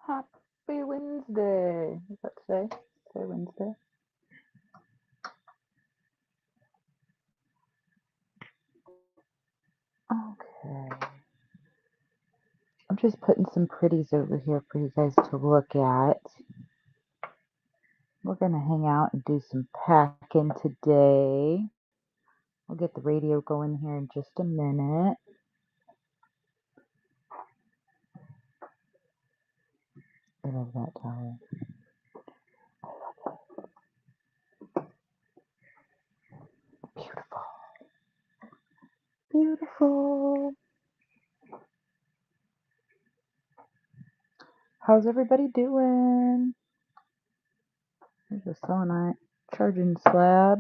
Happy Wednesday. What's that say? Say Wednesday. Okay. I'm just putting some pretties over here for you guys to look at. We're going to hang out and do some packing today. We'll get the radio going here in just a minute. I love that towel. Beautiful. Beautiful. How's everybody doing? There's a selenite charging slab.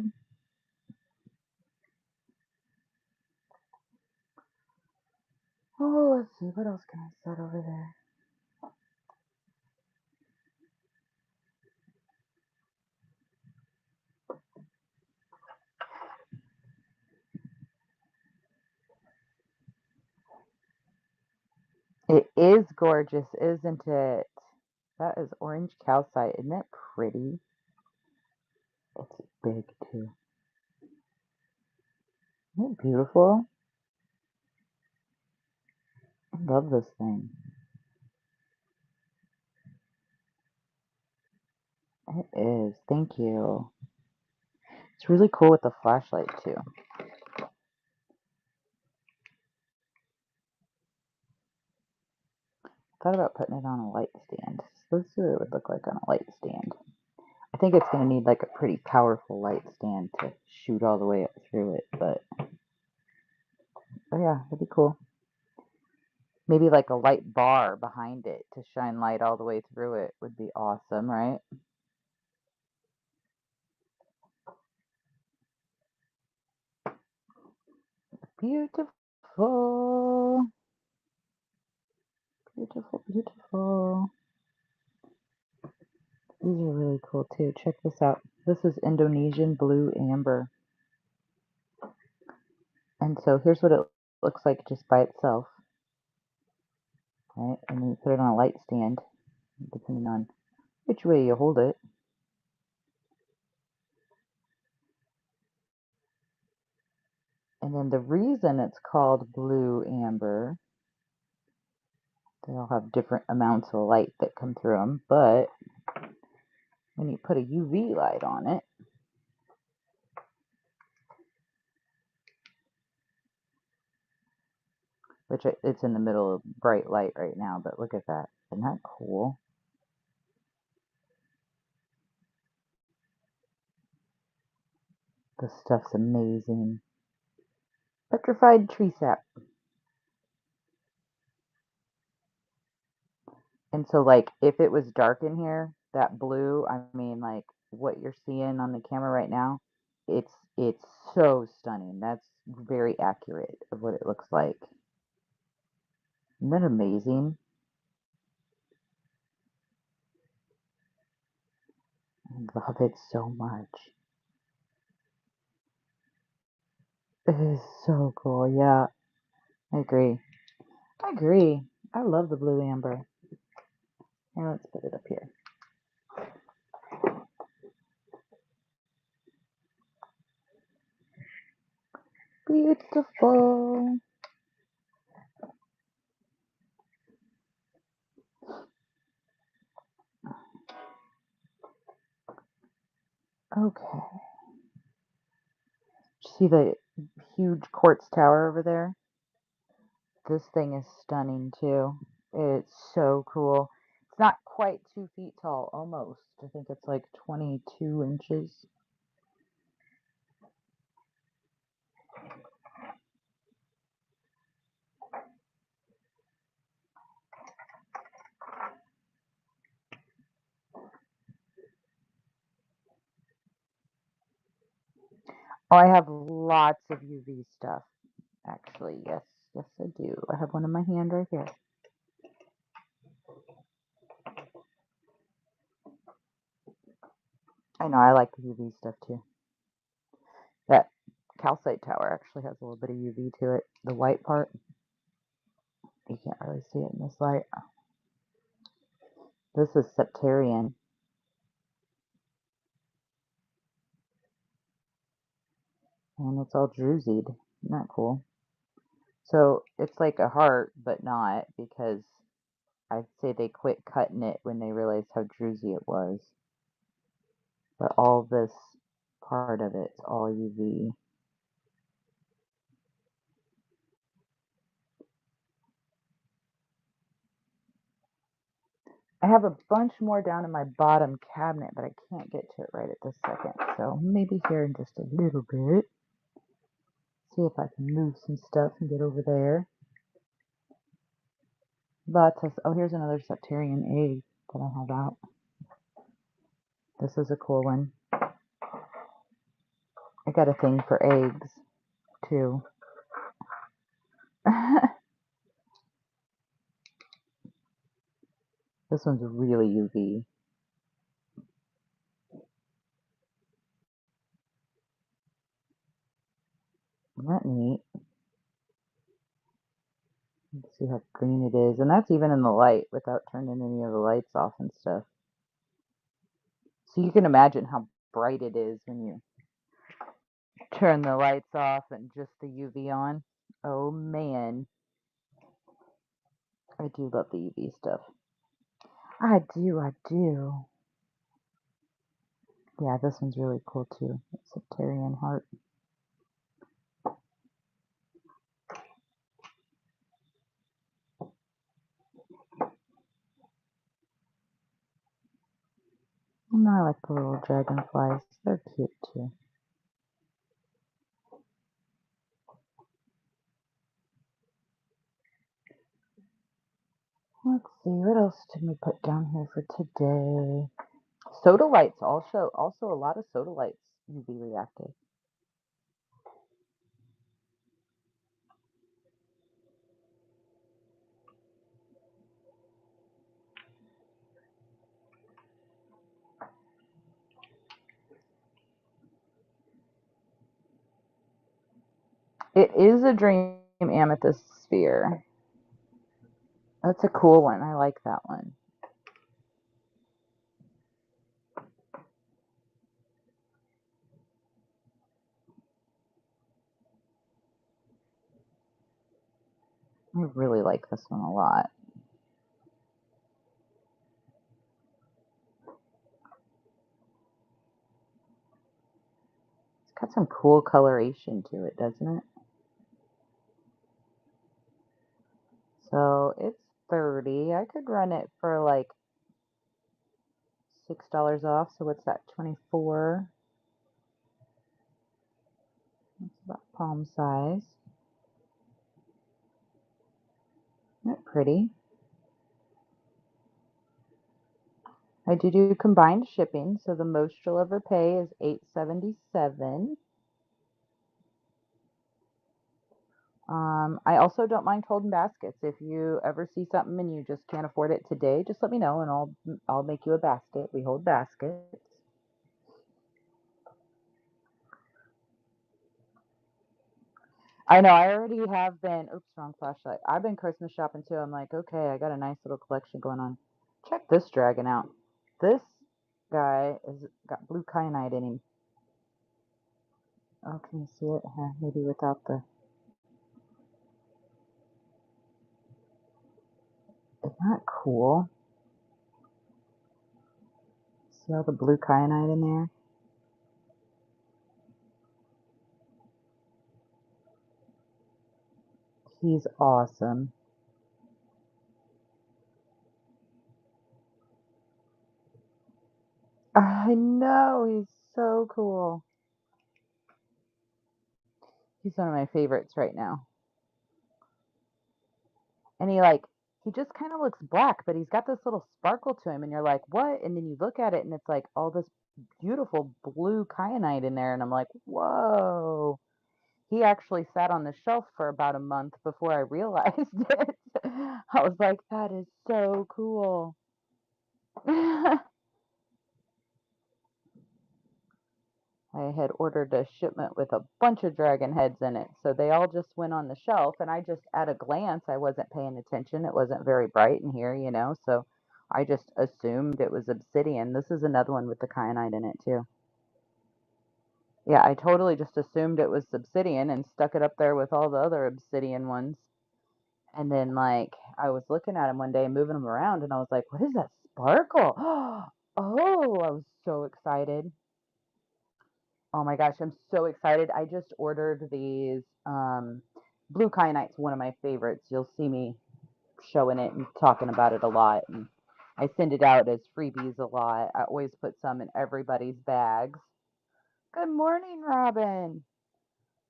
Oh, let's see. What else can I set over there? It is gorgeous, isn't it? That is orange calcite. Isn't that pretty? It's big too. Isn't it beautiful? I love this thing. It is. Thank you. It's really cool with the flashlight too. Thought about putting it on a light stand. Let's see what it would look like on a light stand. I think it's going to need like a pretty powerful light stand to shoot all the way up through it, but yeah, it'd be cool. Maybe like a light bar behind it to shine light all the way through it would be awesome, right? Beautiful. Beautiful, beautiful. These are really cool too. Check this out. This is Indonesian blue amber. And so here's what it looks like just by itself. Right? And then you put it on a light stand, depending on which way you hold it. And then the reason it's called blue amber, they all have different amounts of light that come through them, but when you put a UV light on it, which it's in the middle of bright light right now, but look at that. Isn't that cool? This stuff's amazing. Petrified tree sap. And so, like, if it was dark in here, that blue, I mean, like, what you're seeing on the camera right now, it's so stunning. That's very accurate of what it looks like. Isn't that amazing? I love it so much. It is so cool. Yeah, I agree. I agree. I love the blue amber. Now let's put it up here. Beautiful. Okay. See the huge quartz tower over there? This thing is stunning too. It's so cool. It's not quite 2 feet tall, almost. I think it's like 22 inches. Oh, I have lots of UV stuff, actually. Yes, yes, I do. I have one in my hand right here. I know, I like the UV stuff too. That calcite tower actually has a little bit of UV to it. The white part, you can't really see it in this light. This is Septarian. And it's all drusied. Isn't that cool? So it's like a heart, but not, because I'd say they quit cutting it when they realized how druzy it was. But all this part of it's all UV. I have a bunch more down in my bottom cabinet, but I can't get to it right at this second. So maybe here in just a little bit. See if I can move some stuff and get over there. Lots of, oh, here's another Septarian egg that I have out. This is a cool one. I got a thing for eggs, too. This one's really UV. Isn't that neat? Let's see how green it is. And that's even in the light without turning any of the lights off and stuff. So you can imagine how bright it is when you turn the lights off and just the UV on. Oh man. I do love the UV stuff. I do. Yeah, this one's really cool too. It's a Septarian heart. And I like the little dragonflies. They're cute too. Let's see, what else did we put down here for today? Sodalites also a lot of sodalites UV reactive. It is a dream amethyst sphere. That's a cool one. I like that one. I really like this one a lot. It's got some cool coloration to it, doesn't it? So it's 30. I could run it for like $6 off. So what's that? 24. That's about palm size. Isn't that pretty? I do combined shipping, so the most you'll ever pay is $8.77. I also don't mind holding baskets. If you ever see something and you just can't afford it today, just let me know and I'll make you a basket. We hold baskets. I know, I already have been, oops, wrong flashlight. I've been Christmas shopping too. I'm like, okay, I got a nice little collection going on. Check this dragon out. This guy has got blue kyanite in him. Oh, can you see it? Maybe without the, isn't that cool? See all the blue kyanite in there? He's awesome. I know, he's so cool. He's one of my favorites right now. And he just kind of looks black, but he's got this little sparkle to him, and you're like, what? And then you look at it, and it's like all this beautiful blue kyanite in there, and I'm like, whoa. He actually sat on the shelf for about a month before I realized it. I was like, that is so cool. I had ordered a shipment with a bunch of dragon heads in it, so they all just went on the shelf, and I just, at a glance, I wasn't paying attention. It wasn't very bright in here, so I just assumed it was obsidian. This is another one with the kyanite in it too. Yeah, I totally just assumed it was obsidian and stuck it up there with all the other obsidian ones. And then, like, I was looking at them one day, moving them around, and I was like, "What is that sparkle?" Oh, I was so excited. Oh my gosh, I'm so excited. I just ordered these. Blue kyanite's one of my favorites. You'll see me showing it and talking about it a lot. And I send it out as freebies a lot. I always put some in everybody's bags. Good morning, Robin.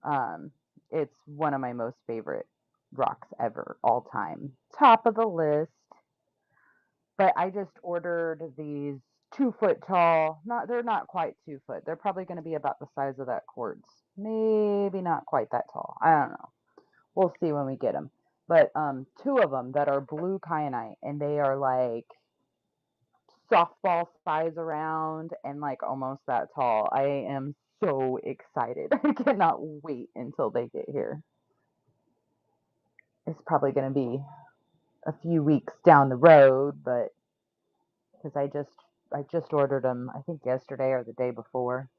Um, it's one of my most favorite rocks ever, all time. Top of the list. But I just ordered these 2 foot tall. They're not quite 2 foot. They're probably going to be about the size of that quartz. Maybe not quite that tall. I don't know. We'll see when we get them. But two of them that are blue kyanite, and they are like softball size around and like almost that tall. I am so excited. I cannot wait until they get here. It's probably going to be a few weeks down the road, but because I just ordered them, I think yesterday or the day before.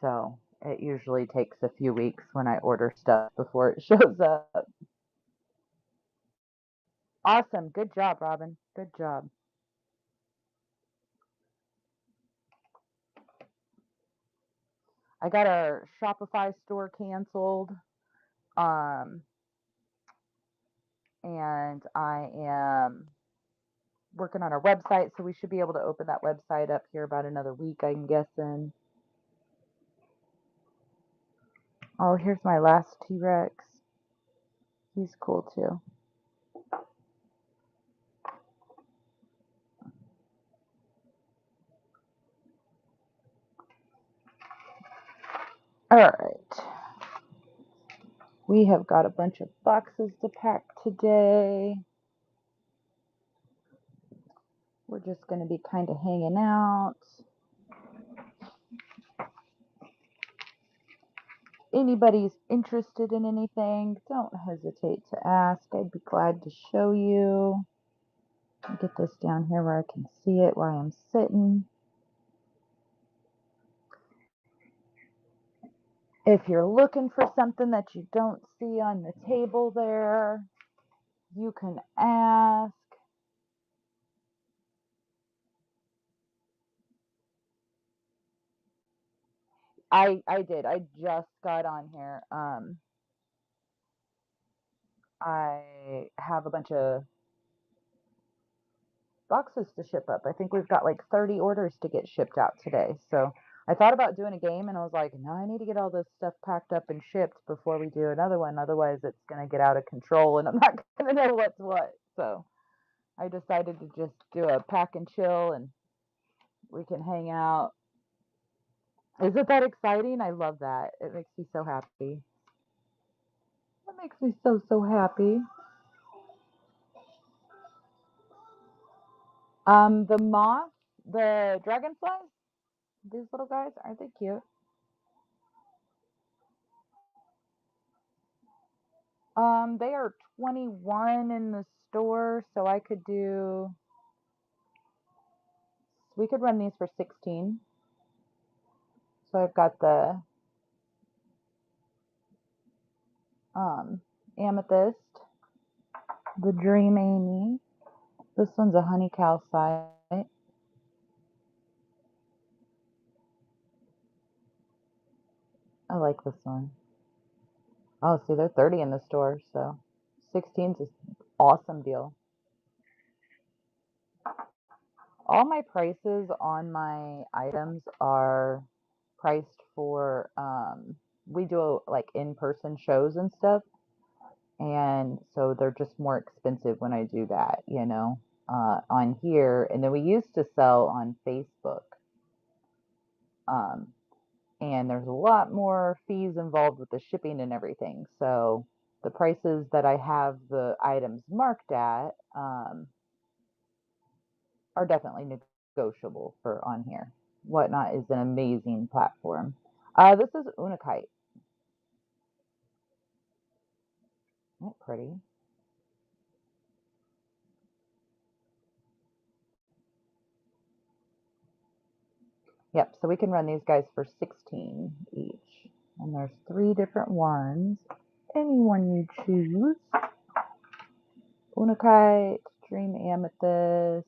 So it usually takes a few weeks when I order stuff before it shows up. Awesome. Good job, Robin. Good job. I got our Shopify store canceled. Um, and I am working on our website, so we should be able to open that website up here about another week, I'm guessing. Oh, here's my last T-Rex. He's cool too. All right. We have got a bunch of boxes to pack today. We're just going to be kind of hanging out. Anybody's interested in anything, don't hesitate to ask. I'd be glad to show you. I'll get this down here where I can see it where I'm sitting. If you're looking for something that you don't see on the table there, you can ask. I did. I just got on here. I have a bunch of boxes to ship up. I think we've got like 30 orders to get shipped out today. So I thought about doing a game and I was like, no, I need to get all this stuff packed up and shipped before we do another one. Otherwise, it's going to get out of control and I'm not going to know what's what. So I decided to just do a pack and chill and we can hang out. Isn't that exciting? I love that. It makes me so happy. It makes me so, so happy. The moth, the dragonflies, these little guys, aren't they cute? They are 21 in the store, so we could run these for 16. So I've got the amethyst, the dream Amy. This one's a honey calcite. I like this one. Oh, see, they're 30 in the store, so 16's an awesome deal. All my prices on my items are priced for we do like in-person shows and stuff, and so they're just more expensive when I do that, on here. And then we used to sell on Facebook, um, and there's a lot more fees involved with the shipping and everything. So the prices that I have the items marked at are definitely negotiable for on here. Whatnot is an amazing platform. This is Unakite. Isn't it pretty? Yep, so we can run these guys for 16 each. And there's 3 different ones. Any one you choose. Unakite, Dream Amethyst.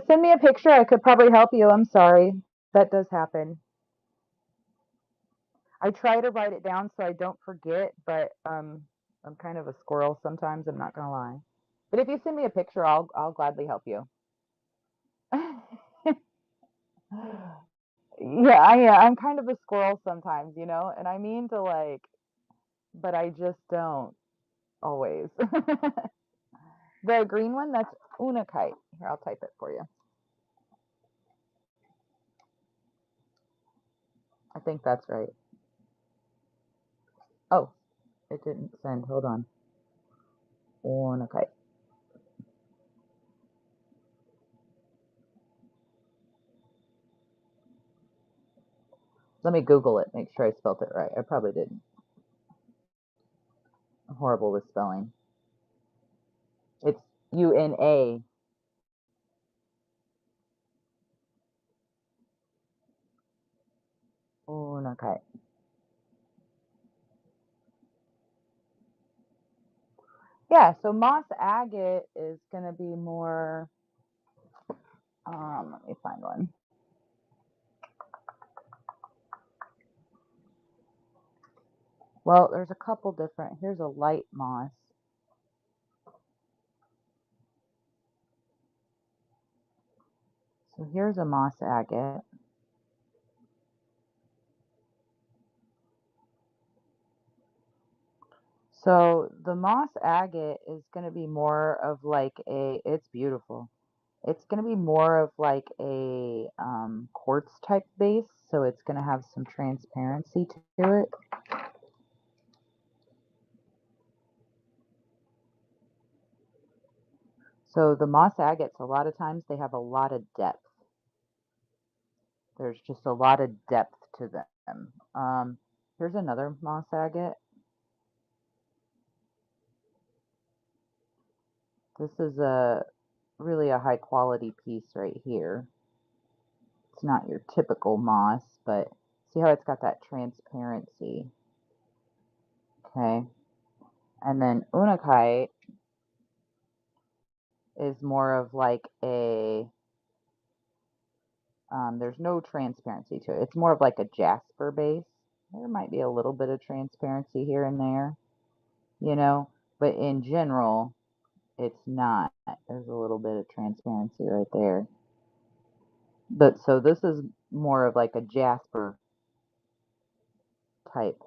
Send me a picture. I could probably help you. I'm sorry. That does happen. I try to write it down so I don't forget, but I'm kind of a squirrel sometimes, I'm not gonna lie. But if you send me a picture, I'll gladly help you. Yeah, I'm kind of a squirrel sometimes, and I mean to like, but I just don't always. The green one, that's Unakite. Here, I'll type it for you. I think that's right. Oh, it didn't send. Hold on. Unakite. Let me Google it, make sure I spelled it right. I probably didn't. I'm horrible with spelling. It's Una. Unakite. Yeah, so moss agate is going to be more, let me find one. Well, there's a couple different. Here's a light moss. So here's a moss agate. So the moss agate is going to be more of like it's beautiful. It's going to be more of like a quartz type base. So it's going to have some transparency to it. So the moss agates, a lot of times they have a lot of depth. There's just a lot of depth to them. Here's another moss agate. This is really a high quality piece right here. It's not your typical moss, but see how it's got that transparency. Okay. And then Unakite is more of like there's no transparency to it. It's more of like a jasper base. There might be a little bit of transparency here and there, but in general, it's not. There's a little bit of transparency right there. But so this is more of like a jasper type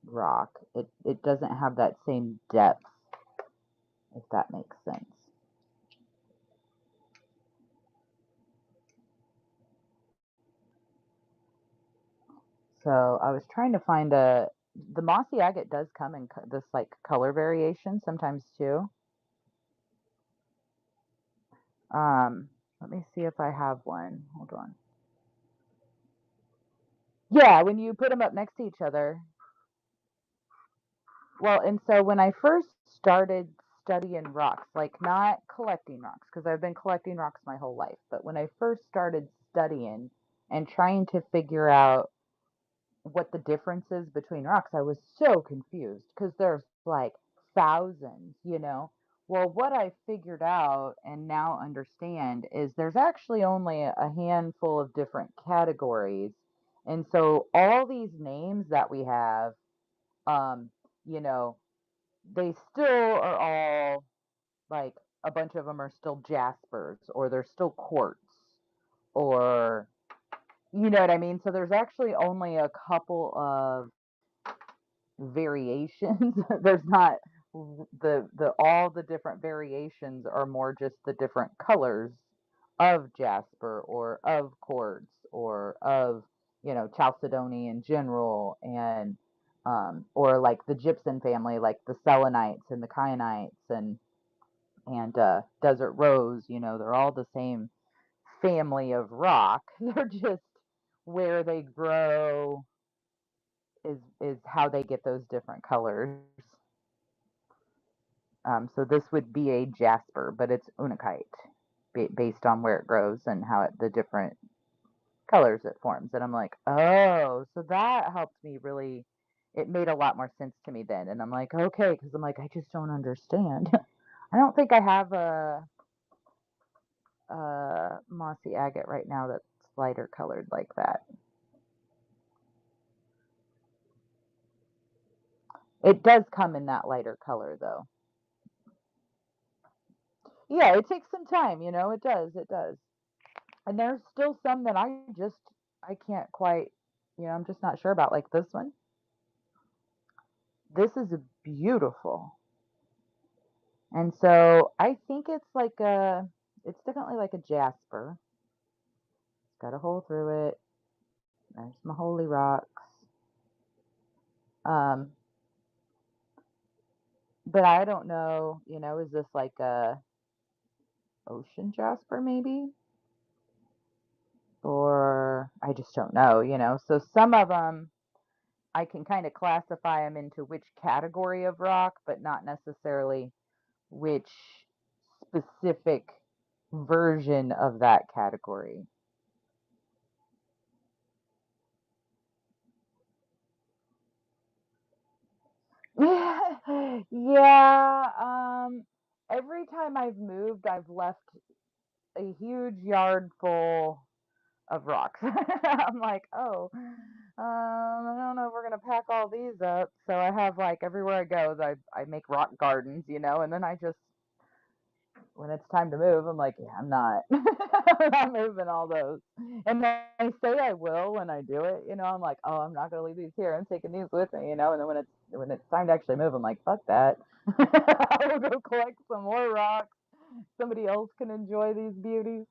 rock. It doesn't have that same depth, if that makes sense. So I was trying to find the mossy agate does come in this like color variation sometimes too. Let me see if I have one. Hold on. Yeah, when you put them up next to each other. Well, and so when I first started studying rocks, like not collecting rocks, because I've been collecting rocks my whole life, but when I first started studying and trying to figure out what the difference is between rocks, I was so confused because there's like thousands. Well, what I figured out and now understand is there's actually only a handful of different categories. And so all these names that we have, um, you know, they still are all like a bunch of them are still jaspers or they're still quartz or you know what I mean? So there's actually only a couple of variations. There's not the all the different variations are more just the different colors of jasper or of quartz or of chalcedony in general and or like the gypsum family like the selenites and the kyanites and desert rose, they're all the same family of rock. They're just where they grow is how they get those different colors. So this would be a jasper, but it's unakite based on where it grows and how the different colors it forms. And I'm like, oh, so that helped me really. It made a lot more sense to me then. And I'm like, okay, because I'm like, I just don't understand. I don't think I have a mossy agate right now that's lighter colored like that. It does come in that lighter color though. Yeah, it takes some time, it does, it does. And there's still some that I can't quite, I'm just not sure about, like this one. This is beautiful. And so I think it's definitely like a jasper. It's got a hole through it. There's my holy rocks. Um, but I don't know, is this like a ocean jasper maybe? Or I just don't know. So some of them I can kind of classify them into which category of rock, but not necessarily which specific version of that category. Yeah, every time I've moved, I've left a huge yard full of rocks. I'm like, oh, I don't know if we're gonna pack all these up. So I have like everywhere I go, I make rock gardens, and then I just when it's time to move, I'm like, yeah, I'm not, I'm not moving all those. And then I say I will when I do it, I'm like, oh, I'm not gonna leave these here. I'm taking these with me. And then when it's time to actually move, I'm like, fuck that. I will go collect some more rocks. Somebody else can enjoy these beauties.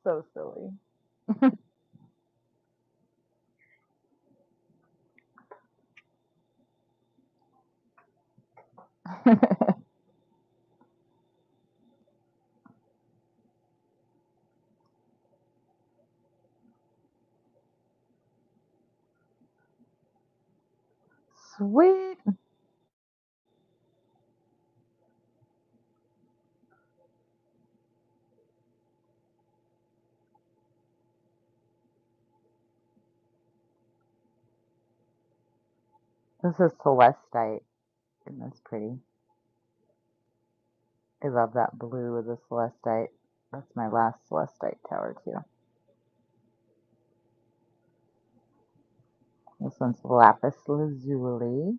So silly. Sweet. This is celestite. Isn't this pretty? I love that blue of the celestite. That's my last celestite tower too. This one's lapis lazuli.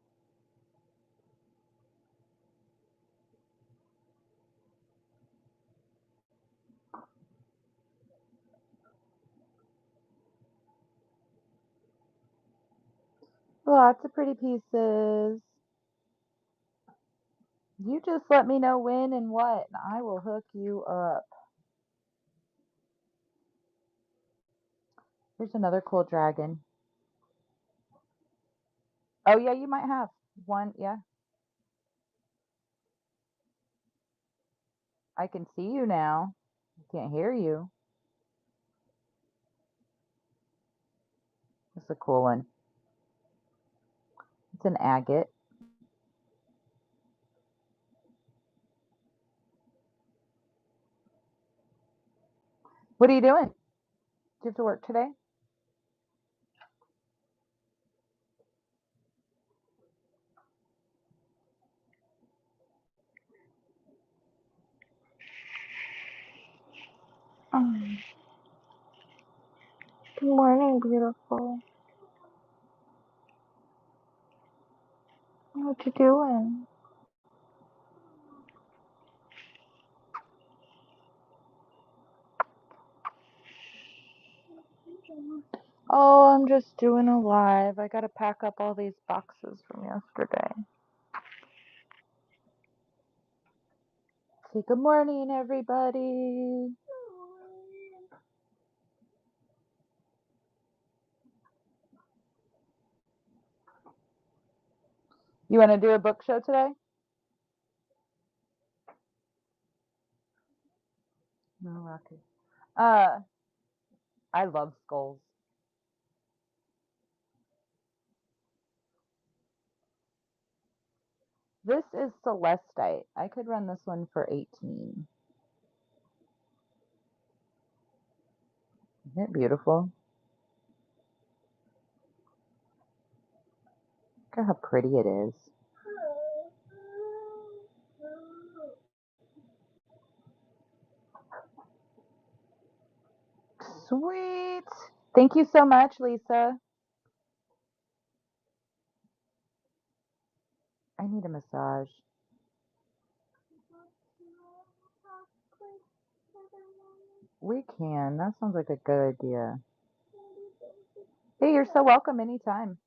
Lots of pretty pieces. You just let me know when and what, and I will hook you up. Here's another cool dragon. Oh yeah, you might have one. Yeah, I can see you now. I can't hear you. It's a cool one. It's an agate. What are you doing? Do you have to work today? Oh, good morning, beautiful. What you doing? Oh, I'm just doing a live. I gotta pack up all these boxes from yesterday. Say good morning, everybody. You want to do a book show today? No, Rocky. Uh, I love skulls. This is Celestite. I could run this one for 18. Isn't it beautiful? Look at how pretty it is. Sweet. Thank you so much, Lisa. I need a massage. We can. That sounds like a good idea. Hey, you're so welcome anytime.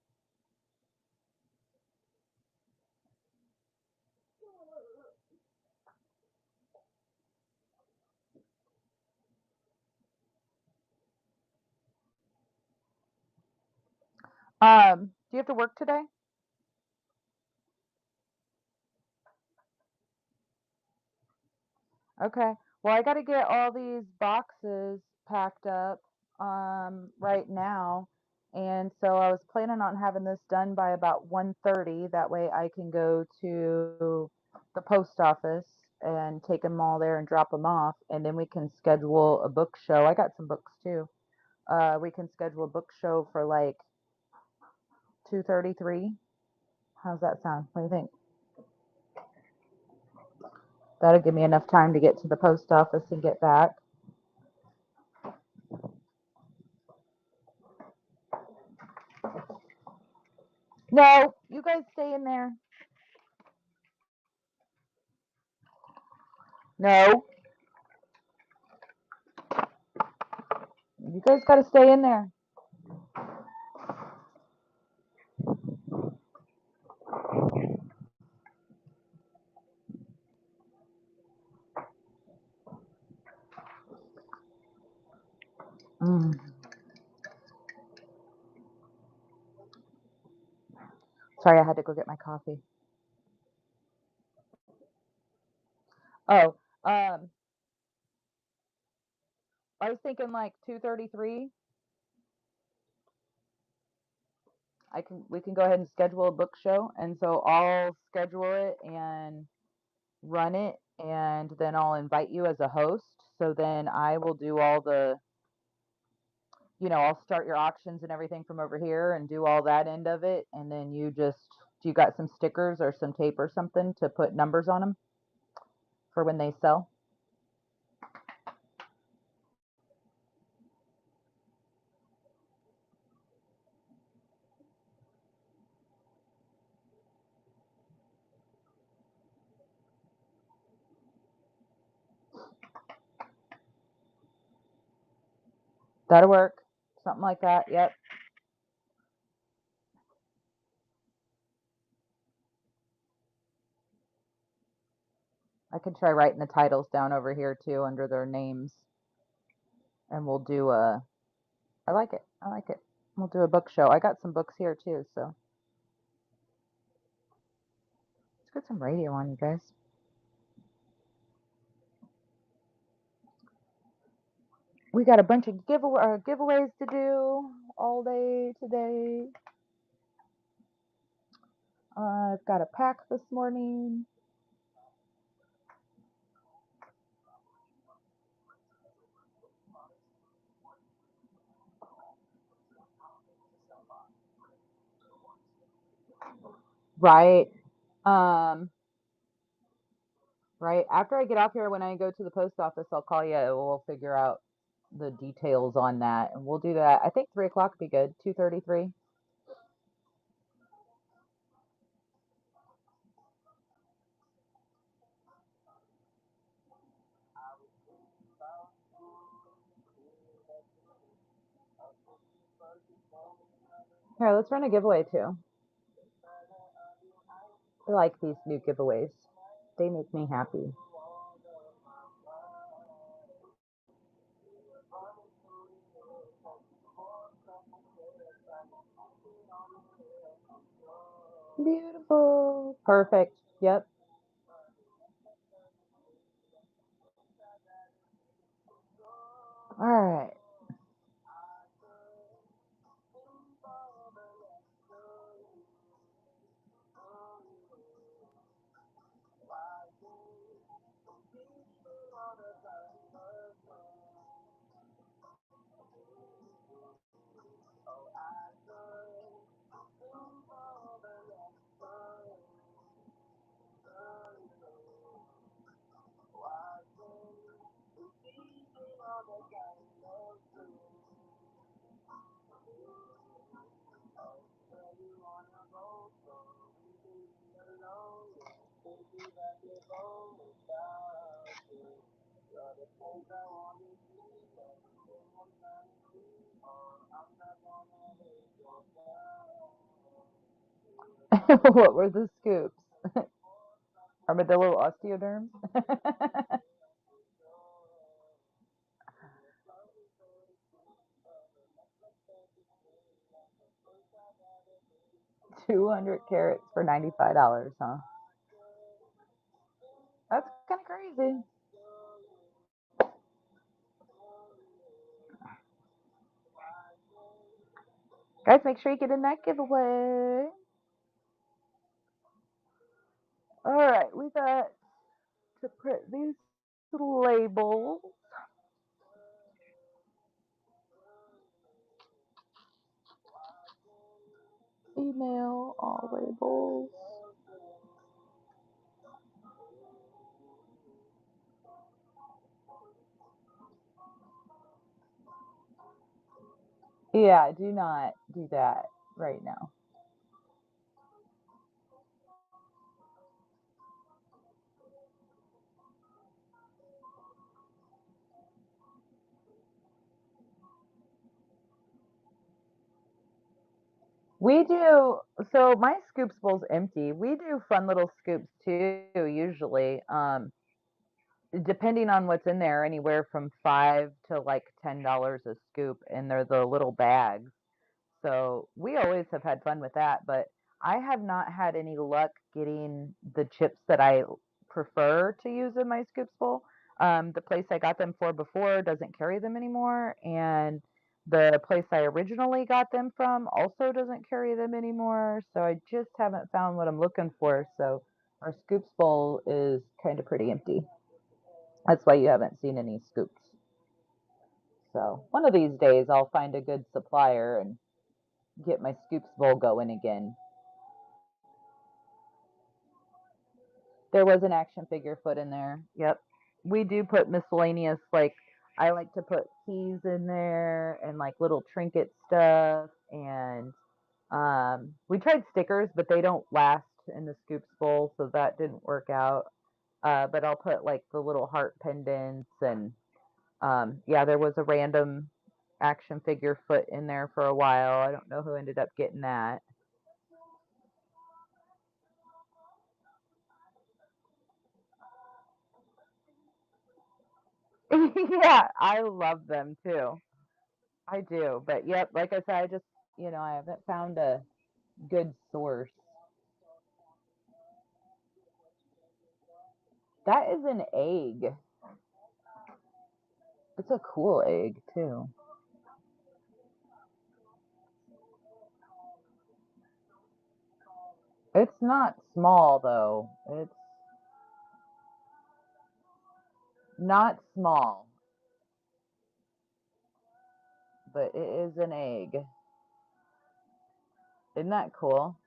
Do you have to work today? Okay. Well, I got to get all these boxes packed up right now. And so I was planning on having this done by about 1:30. That way I can go to the post office and take them all there and drop them off. And then we can schedule a book show. I got some books too. We can schedule a book show for like 2:33. How's that sound? What do you think? That'll give me enough time to get to the post office and get back. No, you guys stay in there. No, you guys got to stay in there. Mm. Sorry, I had to go get my coffee. Oh, I was thinking like 2:33. We can go ahead and schedule a book show, and so I'll schedule it and run it, and then I'll invite you as a host. So then I will do all the, I'll start your auctions and everything from over here and do all that end of it, and then do you got some stickers or some tape or something to put numbers on them for when they sell? That'll work. Something like that. Yep. I can try writing the titles down over here too under their names, and we'll do a. I like it. I like it. We'll do a book show. I got some books here too, so let's get some radio on, you guys. We got a bunch of giveaways to do all day today. I've got a pack this morning. Right. Um, right. After I get off here, when I go to the post office, I'll call you. We'll figure out the details on that, and we'll do that. I think 3 o'clock would be good. 2:33. Here, let's run a giveaway too. I like these new giveaways. They make me happy. Beautiful. Perfect. Yep. All right. What were the scoops? Armadillo osteoderms? 200 carats for $95, huh? That's kind of crazy. Guys, make sure you get in that giveaway. All right, we got to print these labels. Email all labels. Yeah, do not do that right now. We do, so my scoops bowl's empty. We do fun little scoops too, usually. Depending on what's in there, anywhere from 5 to like $10 a scoop, and they're the little bags. So we always have had fun with that, but I have not had any luck getting the chips that I prefer to use in my scoops bowl. The place I got them for before doesn't carry them anymore, and the place I originally got them from also doesn't carry them anymore. So I just haven't found what I'm looking for. So our scoops bowl is kind of pretty empty. That's why you haven't seen any scoops. So one of these days I'll find a good supplier and get my scoops bowl going again. There was an action figure foot in there. Yep. We do put miscellaneous, like I like to put keys in there and like little trinket stuff, and we tried stickers, but they don't last in the scoops bowl, so that didn't work out. But I'll put like the little heart pendants, and yeah, there was a random action figure foot in there for a while. I don't know who ended up getting that. Yeah, I love them too. I do, but yep, like I said, I just, I haven't found a good source. That is an egg. It's a cool egg too. It's not small though. It's not small, but it is an egg. Isn't that cool?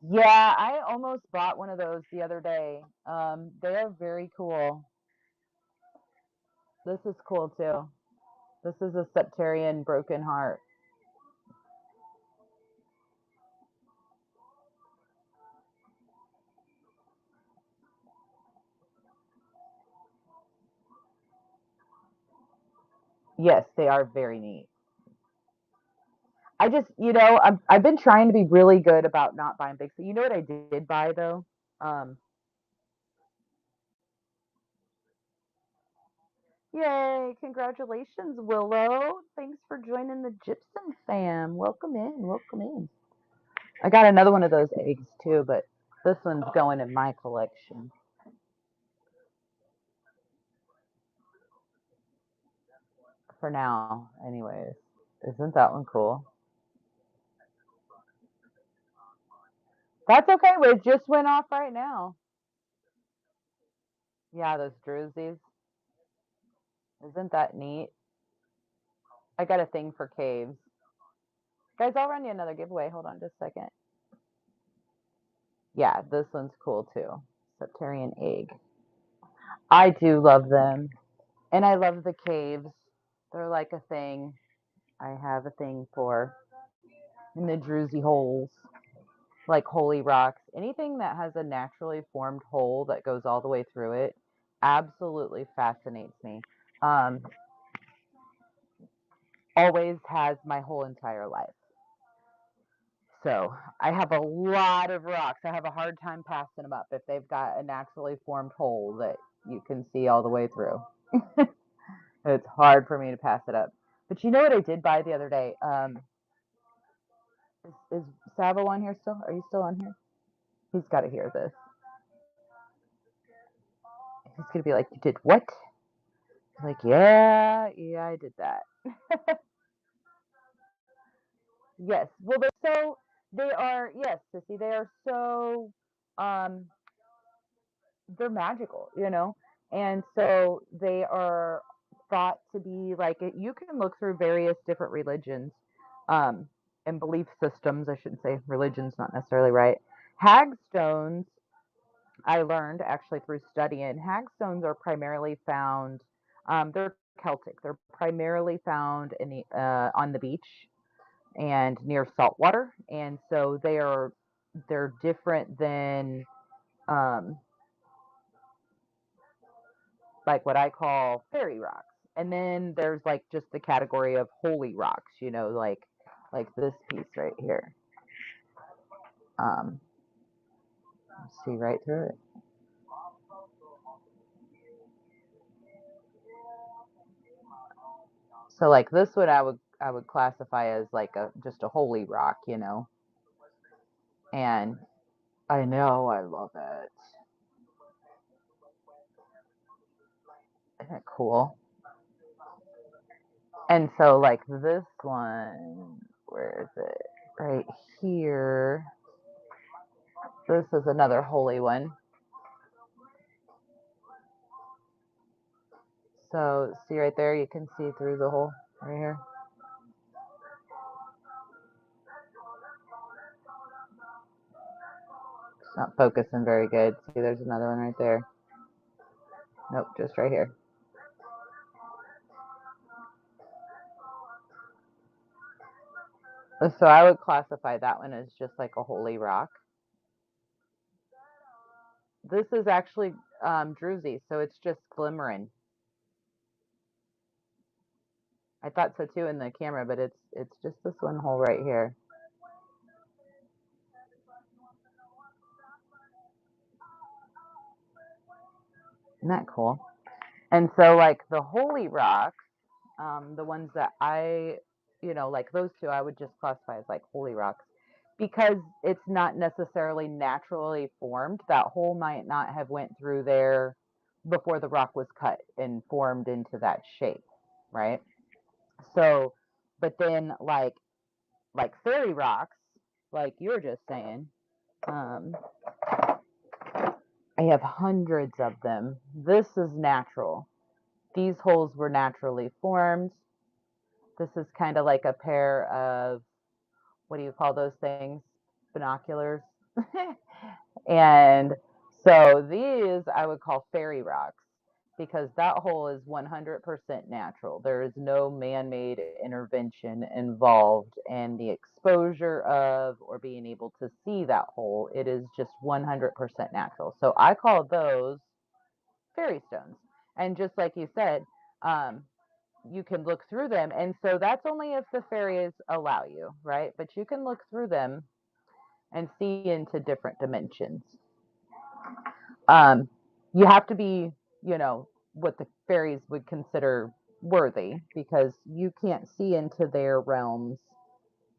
Yeah, I almost bought one of those the other day. They are very cool. This is cool too. This is a Septarian broken heart. Yes, they are very neat. I just, I've been trying to be really good about not buying big. So you know what I did buy though? Um, Yay! Congratulations, Willow. Thanks for joining the Gypsum fam. Welcome in. Welcome in. I got another one of those eggs too, but this one's going in my collection for now. Anyways, isn't that one cool? That's okay. It just went off right now. Yeah, those droozies. Isn't that neat? I got a thing for caves. Guys, I'll run you another giveaway. Hold on just a second. Yeah, this one's cool too. Septarian egg. I do love them. And I love the caves. They're like a thing I have a thing for. In the druzy holes. like holy rocks, anything that has a naturally formed hole that goes all the way through it absolutely fascinates me. Um, always has my whole entire life. So I have a lot of rocks. I have a hard time passing them up if they've got a naturally formed hole that you can see all the way through. It's hard for me to pass it up. But you know what I did buy the other day? Is Sabo on here still? Are you still on here? He's got to hear this. He's gonna be like, "You did what?" I'm like, yeah, I did that. Yes. Well, they are, yes, Sissy, they are so, um, they're magical, you know? And so they are thought to be like, you can look through various different religions, um, and belief systems. I shouldn't say religion's not necessarily right. Hagstones, I learned actually through studying, hagstones are primarily found, they're Celtic. They're primarily found in on the beach and near salt water, and so they're different than, um, like what I call fairy rocks. And then there's like just the category of holy rocks, like this piece right here. Um, see right through it. So like this one, I would classify as like just a holy rock, and I know I love it. Isn't it cool? And so like this one, where is it? Right here. This is another holy one. So see right there, you can see through the hole right here. It's not focusing very good. See, there's another one right there. Nope, just right here. So I would classify that one as just like a holy rock. This is actually druzy, so it's just glimmering. I thought so too in the camera, but it's just this one hole right here. Isn't that cool? And so like the holy rocks, the ones that like those two, I would just classify as like holy rocks because it's not necessarily naturally formed. That hole might not have went through there before the rock was cut and formed into that shape, right? So, but then like fairy rocks, like you were just saying, um, I have hundreds of them. This is natural. These holes were naturally formed. This is kind of like a pair of, what do you call those things? Binoculars. And so these I would call fairy rocks because that hole is 100% natural. There is no man made intervention involved in the exposure of or being able to see that hole. It is just 100% natural. So I call those fairy stones. And just like you said, um, you can look through them. And so that's only if the fairies allow you, right? But you can look through them and see into different dimensions. Um, you have to be, what the fairies would consider worthy because you can't see into their realms,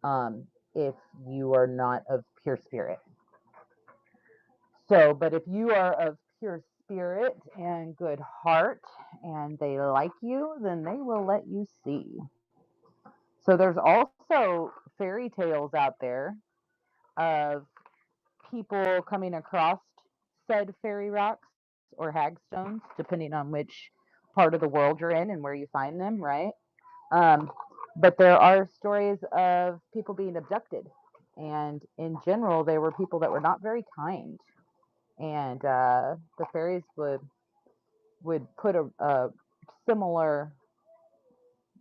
um, if you are not of pure spirit. So, but if you are of pure spirit and good heart and they like you, then they will let you see. So there's also fairy tales out there of people coming across said fairy rocks or hagstones, depending on which part of the world you're in and where you find them, right? Um, but there are stories of people being abducted, and in general, they were people that were not very kind, and the fairies would put a similar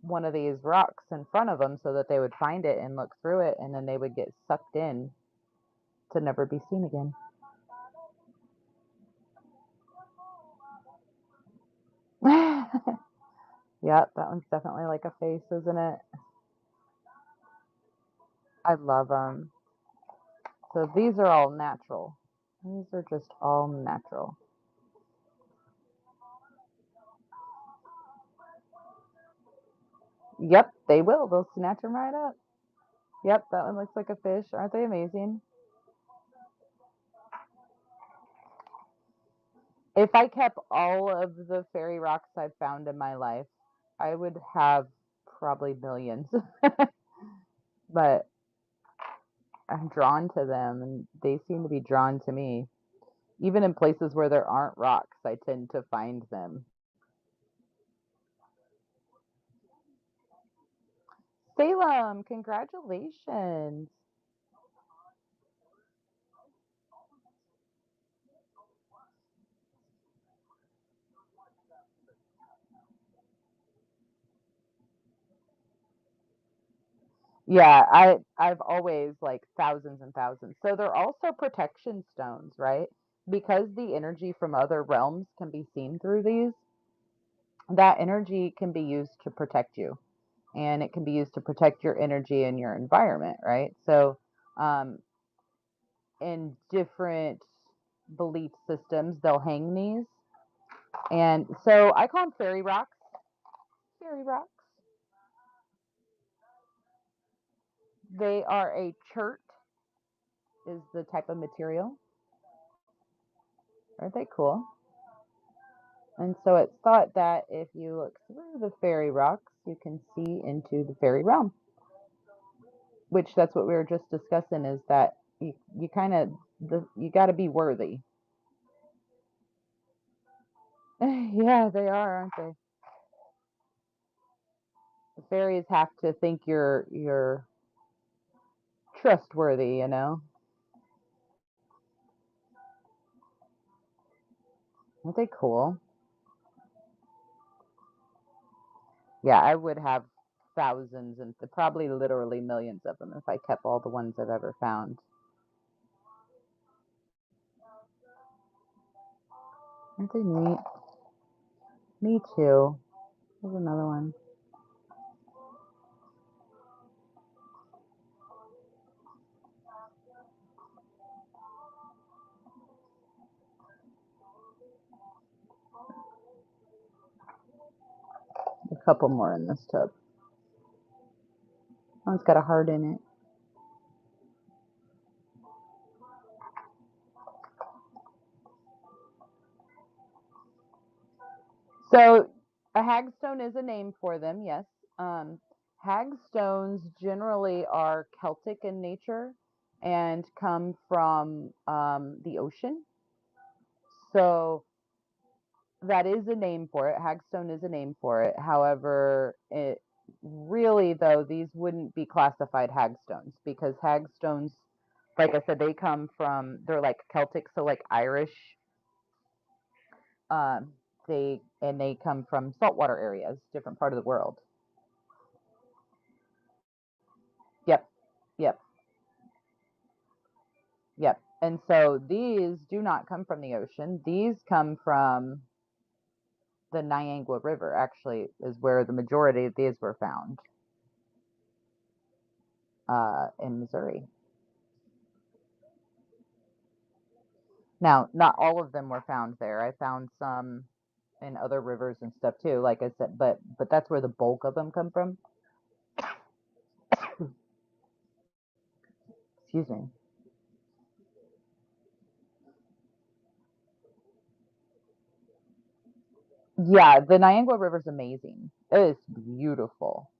one of these rocks in front of them so that they would find it and look through it, and then they would get sucked in to never be seen again. Yep, that one's definitely like a face, isn't it? I love them. So these are all natural. These are just all natural. Yep, they will. They'll snatch them right up. Yep, that one looks like a fish. Aren't they amazing? If I kept all of the fairy rocks I've found in my life, I would have probably millions. But I'm drawn to them and they seem to be drawn to me. Even in places where there aren't rocks, I tend to find them. Salem, congratulations. Yeah, I've always like thousands and thousands. So they're also protection stones, right? Because the energy from other realms can be seen through these, that energy can be used to protect you, and it can be used to protect your energy and your environment, right? So, um, in different belief systems, they'll hang these, and so I call them fairy rocks. Fairy rocks. They are a chert, is the type of material. Aren't they cool? And so it's thought that if you look through the fairy rocks, you can see into the fairy realm, which that's what we were just discussing is that you kind of, you got to be worthy. Yeah, they are, aren't they? The fairies have to think you're trustworthy, you know? Aren't they cool? Yeah, I would have thousands and probably literally millions of them if I kept all the ones I've ever found. Aren't they neat? Me too. There's another one. A couple more in this tub. One's got a heart in it. So a hagstone is a name for them, yes. Hagstones generally are Celtic in nature and come from the ocean. So that is a name for it. Hagstone is a name for it. However, it really though these wouldn't be classified hagstones because hagstones, like I said, they come from they're like Celtic, so like Irish. Um, they come from saltwater areas, different part of the world. Yep, yep, yep. And so these do not come from the ocean. These come from the Niangua River, actually, is where the majority of these were found in Missouri. Now, not all of them were found there. I found some in other rivers and stuff too, like I said, but that's where the bulk of them come from. Excuse me. Yeah, the Niangua River is amazing. It is beautiful.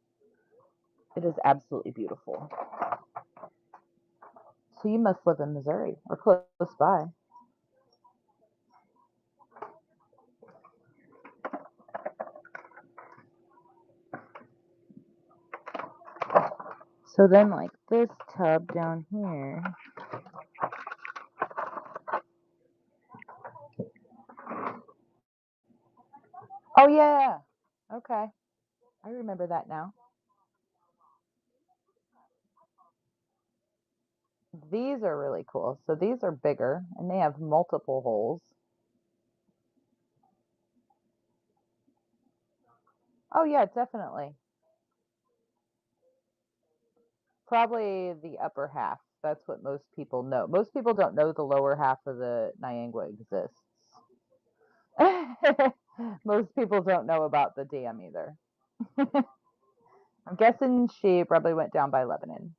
It is absolutely beautiful. So you must live in Missouri or close by. So then, like this tub down here. Oh yeah. Okay, I remember that now. These are really cool. So these are bigger and they have multiple holes. Oh yeah, definitely. Probably the upper half. That's what most people know. Most people don't know the lower half of the Nyangwa exists. Most people don't know about the dam either. I'm guessing she probably went down by Lebanon.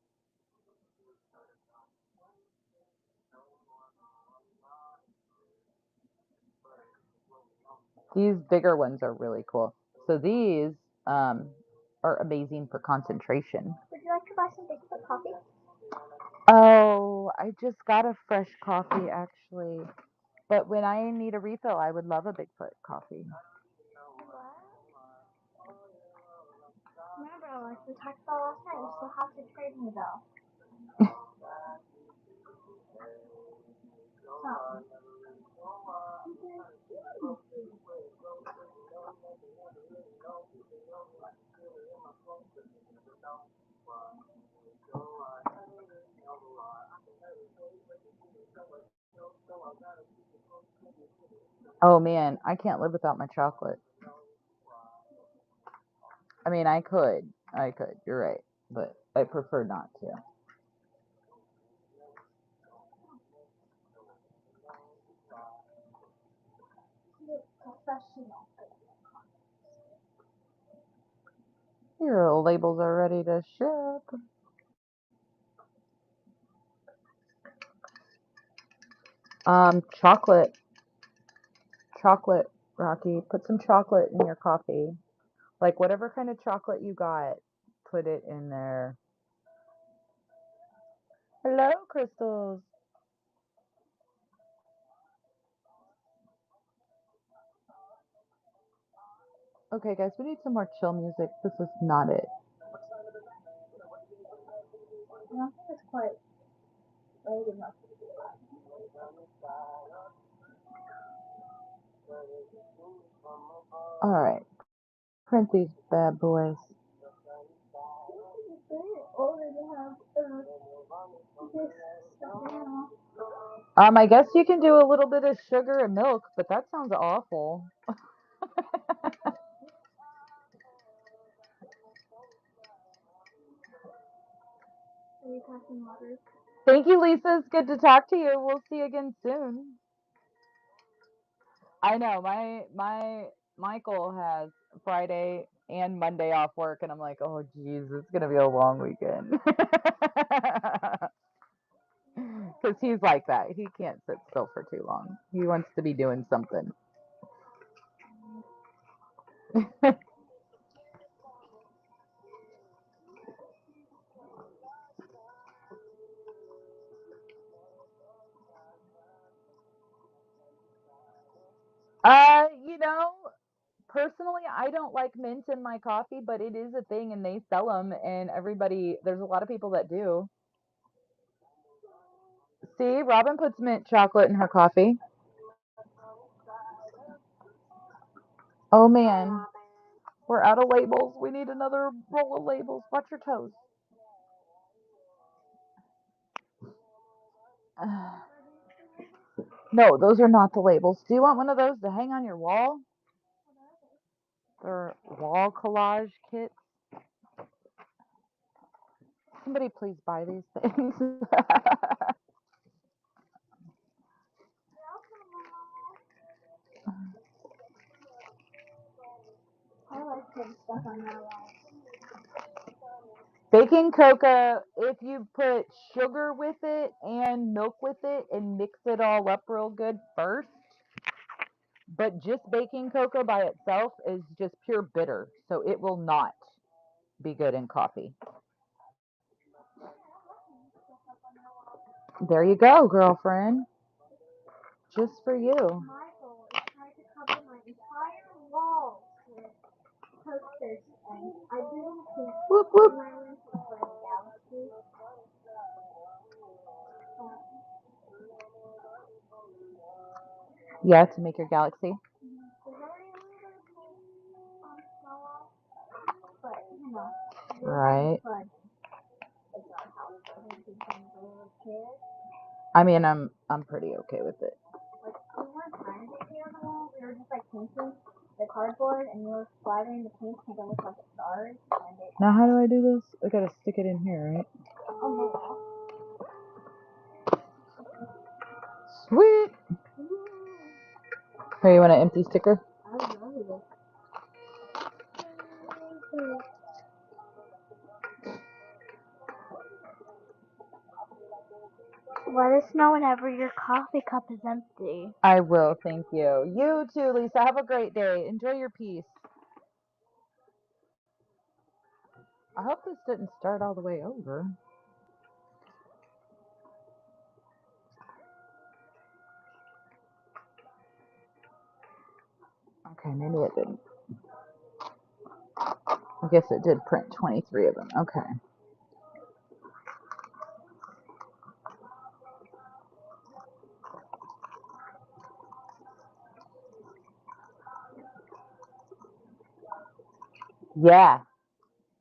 These bigger ones are really cool. So these are amazing for concentration. Would you like to buy some Bigfoot coffee? Oh, I just got a fresh coffee actually. But when I need a refill, I would love a Bigfoot coffee. Remember, like we talked about last night, you still have to trade me though. Oh man, I can't live without my chocolate. I mean, I could. You're right. But I prefer not to. Professional. Your labels are ready to ship. Chocolate. Chocolate, Rocky. Put some chocolate in your coffee. Like whatever kind of chocolate you got, put it in there. Hello, crystals. Okay, guys, we need some more chill music. This is not it. I don't think it's quite late enough. All right, print these bad boys. It's very older to have this stuff now. I guess you can do a little bit of sugar and milk, but that sounds awful. Are you passing water? Thank you, Lisa. It's good to talk to you. We'll see you again soon. I know my Michael has Friday and Monday off work, and I'm like, oh geez, it's gonna be a long weekend. Because he's like that. He can't sit still for too long. He wants to be doing something. You know, personally, I don't like mint in my coffee, but it is a thing, and they sell them, and everybody. There's a lot of people that do. See, Robin puts mint chocolate in her coffee. Oh man, we're out of labels. We need another roll of labels. Watch your toes. No, those are not the labels. Do you want one of those to hang on your wall? They're wall collage kits. Somebody please buy these things. I like putting stuff on my wall. Baking cocoa, if you put sugar with it and milk with it and mix it all up real good first, but just baking cocoa by itself is just pure bitter, so it will not be good in coffee. There you go, girlfriend. Just for you. Michael is trying to cover my entire wall with posters, and I didn't think Whoop whoop. my room was for a galaxy. Yeah, to make your galaxy. There's already a little bit of paint on my wall, but you know, Right. fun. It's our house. I think it's a little kid. I mean, I'm pretty okay with it. Like, we weren't trying to paint on the wall. We were just like painting the cardboard, and we were splattering the paint to make it look like stars. And it. Now, how do I do this? I gotta stick it in here, right? On the wall. Sweet. Here, you want an empty sticker? I love it. Let us know whenever your coffee cup is empty. I will, thank you. You too, Lisa. Have a great day. Enjoy your piece. I hope this didn't start all the way over. Okay, maybe it didn't. I guess it did print 23 of them. Okay. Yeah.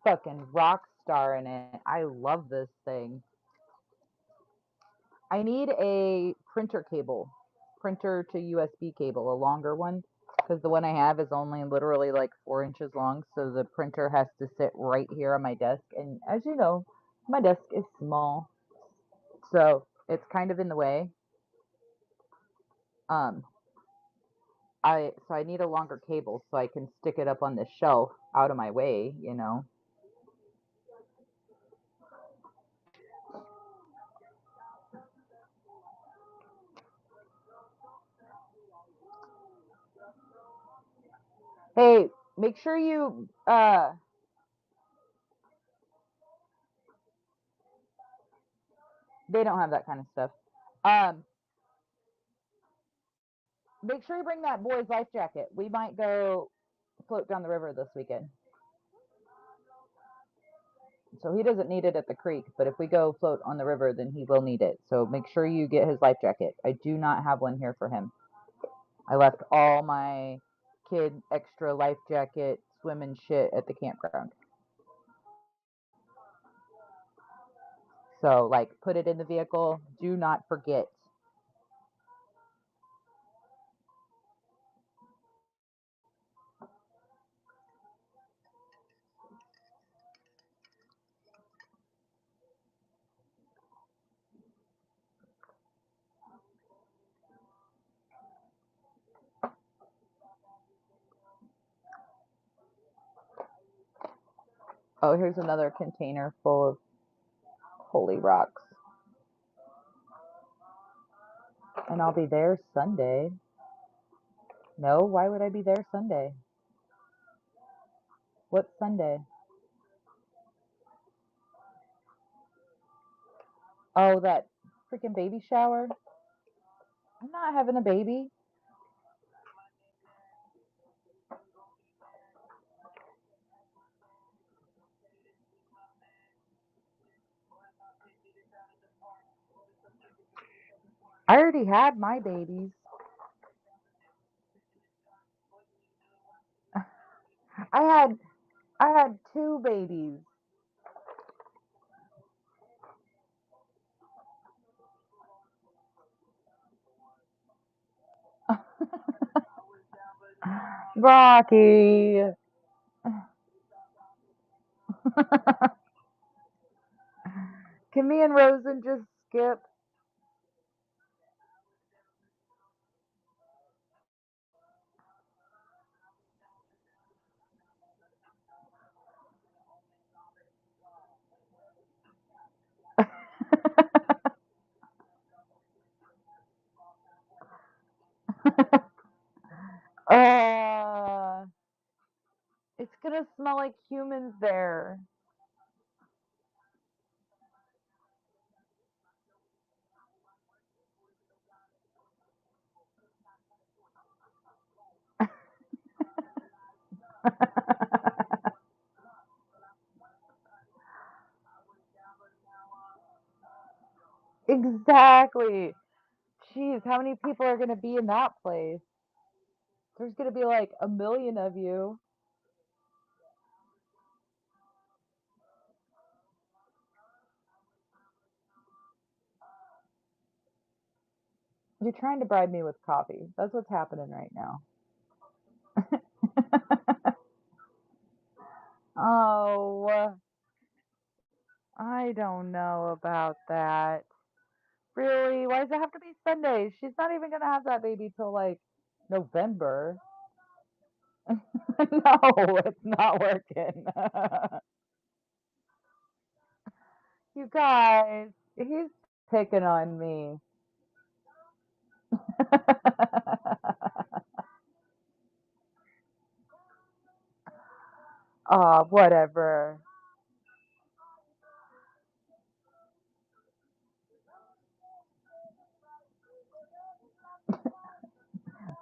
Fucking rock star in it. I love this thing. I need a printer cable. Printer to USB cable, a longer one. Because the one I have is only literally like 4 inches long. So the printer has to sit right here on my desk. And as you know, my desk is small. So it's kind of in the way. Um, I need a longer cable so I can stick it up on the shelf out of my way, you know. Hey, make sure you they don't have that kind of stuff. Um, make sure you bring that boy's life jacket. We might go float down the river this weekend. So he doesn't need it at the creek, but if we go float on the river, then he will need it. So make sure you get his life jacket. I do not have one here for him. I left all my kid extra life jacket, swimming shit at the campground. So, like, put it in the vehicle. Do not forget. Oh, here's another container full of holy rocks. And I'll be there Sunday. No, why would I be there Sunday? What Sunday? Oh, that freaking baby shower? I'm not having a baby. I already had my babies. I had 2 babies. Rocky. Can me and Rosen just skip? uh, it's gonna smell like humans there. Exactly. Jeez, how many people are gonna be in that place? There's gonna be like a million of you. You're trying to bribe me with coffee. That's what's happening right now. Oh, I don't know about that. Really? Why does it have to be Sunday? She's not even gonna have that baby till like November. No, it's not working. You guys, he's picking on me. Oh, whatever.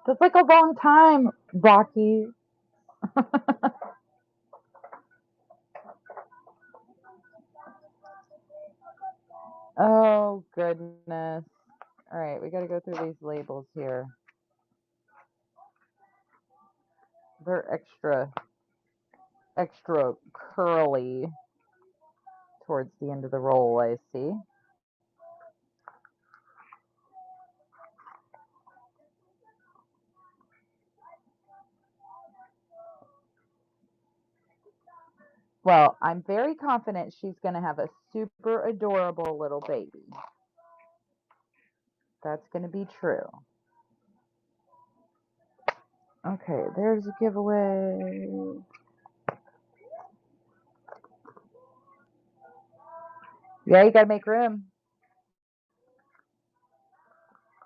That's like a long time, Rocky. Oh, goodness. All right, we got to go through these labels here. They're extra curly towards the end of the roll, I see. Well, I'm very confident she's going to have a super adorable little baby. That's going to be true. Okay, there's a giveaway. Yeah, you got to make room.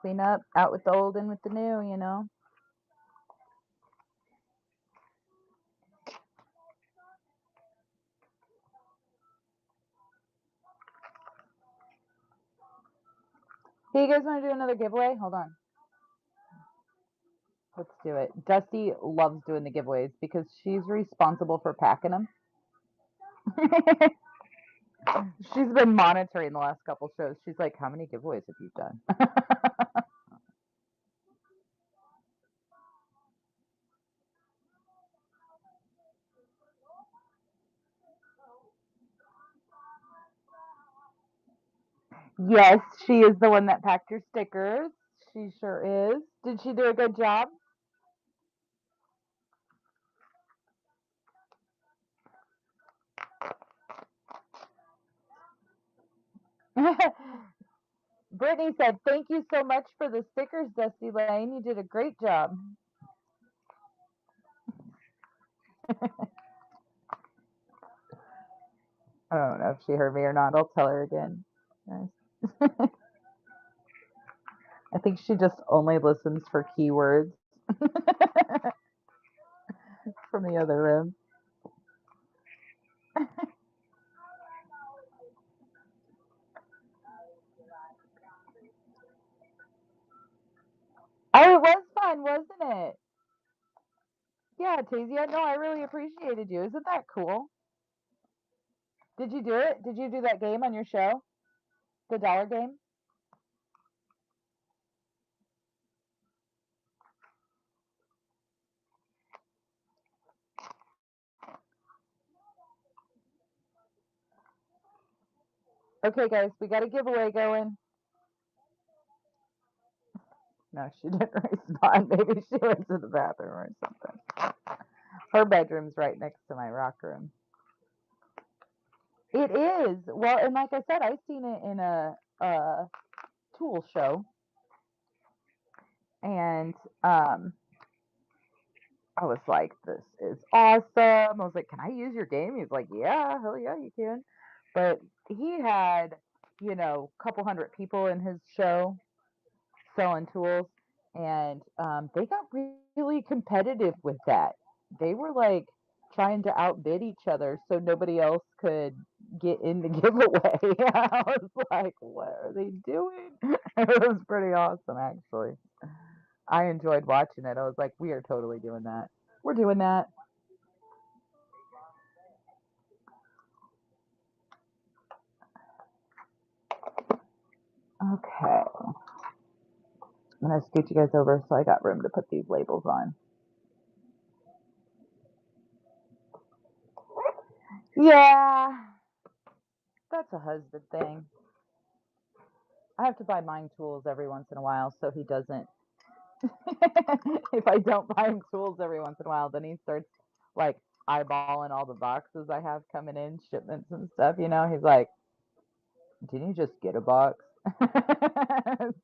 Clean up, out with the old, in with the new, you know. Hey, you guys want to do another giveaway? Hold on. Let's do it. Dusty loves doing the giveaways because she's responsible for packing them. She's been monitoring the last couple shows. She's like, how many giveaways have you done? Yes, she is the one that packed your stickers. She sure is. Did she do a good job? Brittany said, thank you so much for the stickers, Dusty Lane. You did a great job. I don't know if she heard me or not. I'll tell her again. I think she just only listens for keywords from the other room. Oh, it was fun, wasn't it? Yeah, Tazia. No, I really appreciated you. Isn't that cool? Did you do it? Did you do that game on your show? The dollar game? Okay, guys, we got a giveaway going. No, she didn't respond. Maybe she went to the bathroom or something. Her bedroom's right next to my rock room. It is. Well, and like I said, I seen it in a tool show, and I was like, "This is awesome." I was like, "Can I use your game?" He's like, "Yeah, hell yeah, you can." But he had, a couple hundred people in his show selling tools, and they got really competitive with that. They were like trying to outbid each other so nobody else could get in the giveaway. I was like, what are they doing? It was pretty awesome, actually. I enjoyed watching it. I was like, we are totally doing that. We're doing that. Okay. I'm going to scoot you guys over so I got room to put these labels on. Yeah, that's a husband thing. I have to buy mine tools every once in a while so he doesn't if I don't buy him tools every once in a while, then he starts like eyeballing all the boxes I have coming in, shipments and stuff, you know. He's like, didn't you just get a box?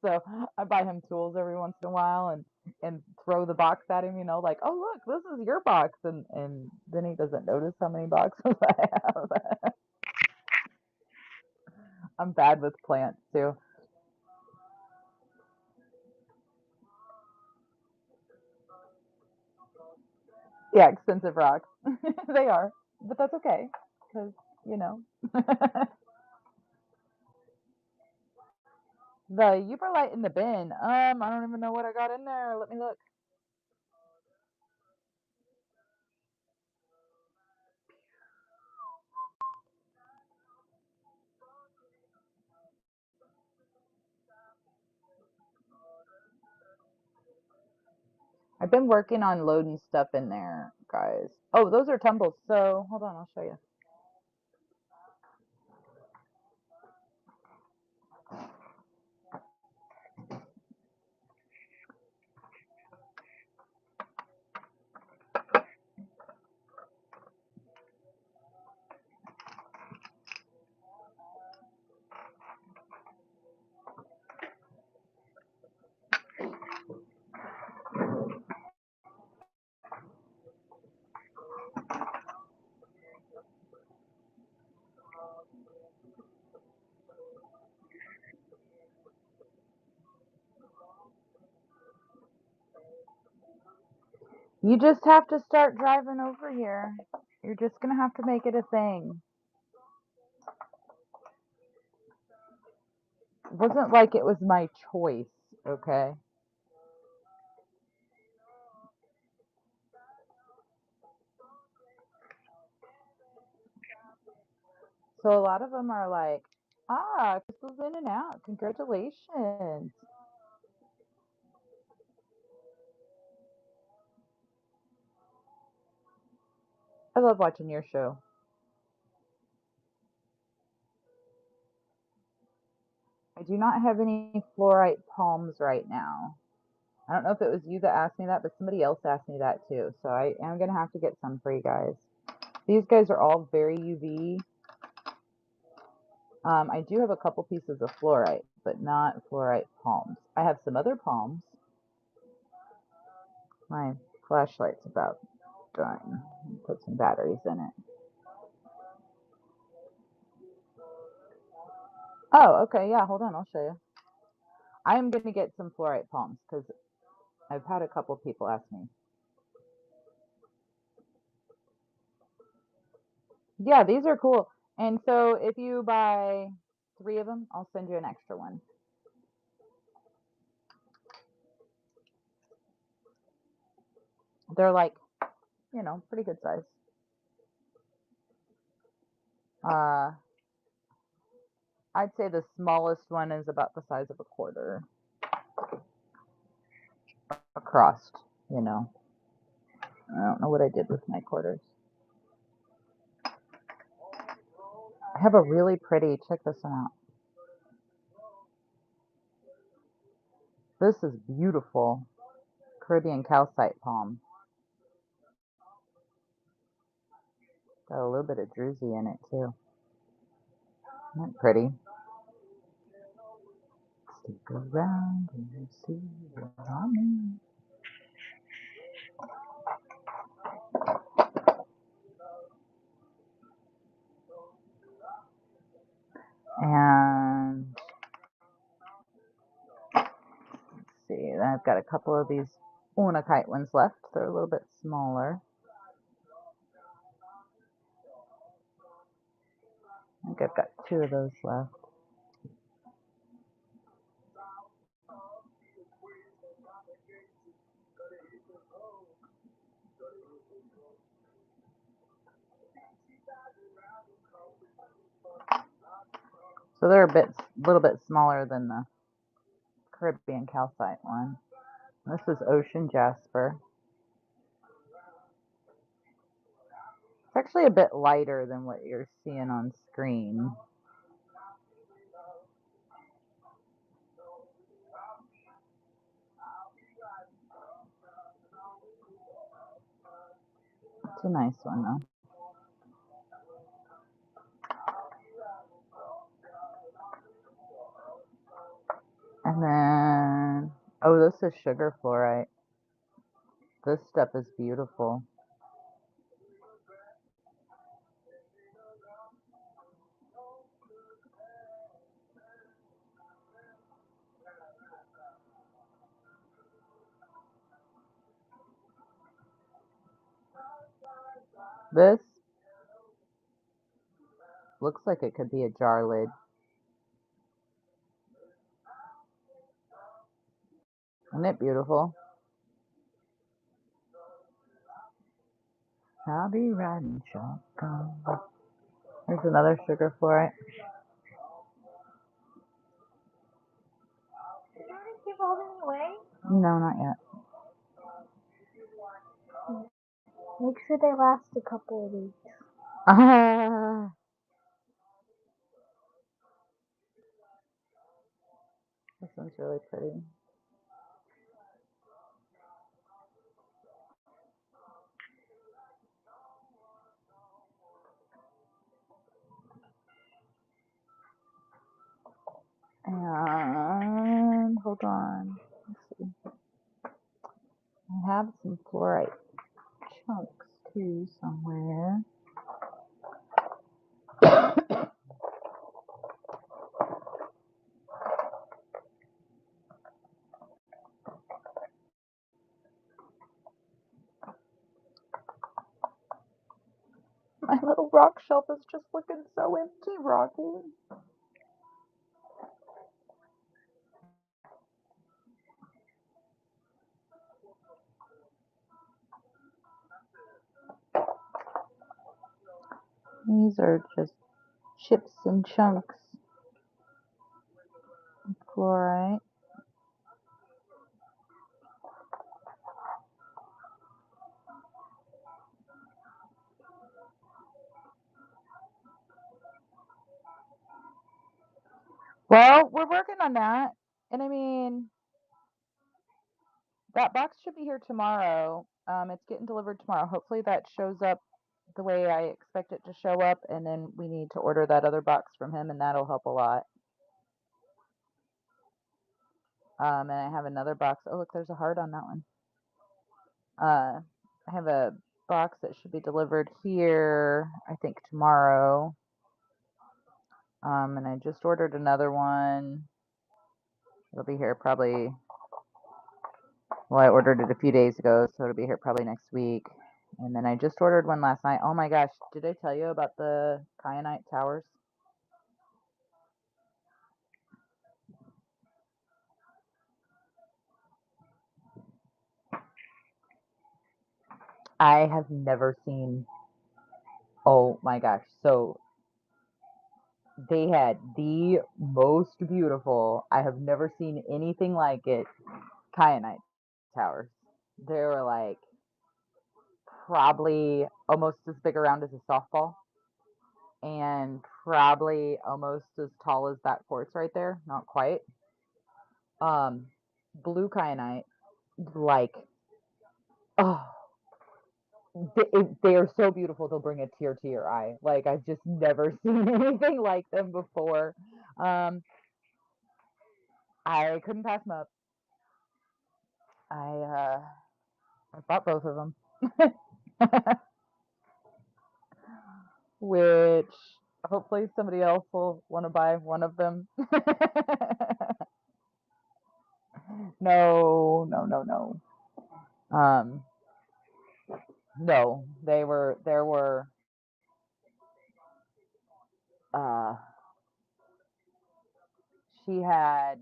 So I buy him tools every once in a while and throw the box at him, you know, like, oh look, this is your box, and then he doesn't notice how many boxes I have. I'm bad with plants too. Yeah, expensive rocks. They are, but that's okay because you know. The Uberlite in the bin. I don't even know what I got in there. Let me look. I've been working on loading stuff in there, guys. Oh, those are tumbles. So hold on, I'll show you. You just have to start driving over here. You're just gonna have to make it a thing. It wasn't like it was my choice, okay? So a lot of them are like, ah, Crystal's in and out. Congratulations. I love watching your show. I do not have any fluorite palms right now. I don't know if it was you that asked me that, but somebody else asked me that too. So I am going to have to get some for you guys. These guys are all very UV. I do have a couple pieces of fluorite, but not fluorite palms. I have some other palms. My flashlight's about done. Put some batteries in it. Oh, okay. Yeah, hold on. I'll show you. I am going to get some fluorite palms because I've had a couple people ask me. Yeah, these are cool. And so if you buy 3 of them, I'll send you an extra one. They're like, you know, pretty good size. I'd say the smallest one is about the size of a quarter across, you know. I don't know what I did with my quarters. I have a really pretty, check this one out. This is beautiful. Caribbean calcite palm. Got a little bit of druzy in it too. Isn't that pretty? Stick around and you see what I mean. And let's see, I've got a couple of these Unakite ones left. They're a little bit smaller. I think I've got 2 of those left. So they're a little bit smaller than the Caribbean calcite one. This is ocean jasper. It's actually a bit lighter than what you're seeing on screen. It's a nice one though. And then, oh, this is sugar fluorite. This stuff is beautiful. This looks like it could be a jar lid. Isn't it beautiful? I'll be riding shotgun. There's another sugar fluorite. Did you already give all them away? No, not yet. Make sure they last a couple of weeks. This one's really pretty. And hold on. Let's see. I have some fluorite chunks too somewhere. My little rock shelf is just looking so empty, Rocky. These are just chips and chunks of fluorite. Well, we're working on that. And I mean, that box should be here tomorrow. It's getting delivered tomorrow. Hopefully that shows up the way I expect it to show up, and then we need to order that other box from him, and that'll help a lot. And I have another box. Oh, look, there's a heart on that one. I have a box that should be delivered here, I think tomorrow. And I just ordered another one. It'll be here probably, well, I ordered it a few days ago, so it'll be here probably next week. And then I just ordered one last night. Oh my gosh, did I tell you about the kyanite towers? I have never seen, oh my gosh. So they had the most beautiful, I have never seen anything like it, kyanite towers. They were like probably almost as big around as a softball and probably almost as tall as that quartz right there. Not quite. Um, blue kyanite, like, oh, they are so beautiful. They'll bring a tear to your eye. Like I've just never seen anything like them before. Um, I couldn't pass them up. I bought both of them, which hopefully somebody else will want to buy one of them. No, no, no, no. Um, no, there were uh she had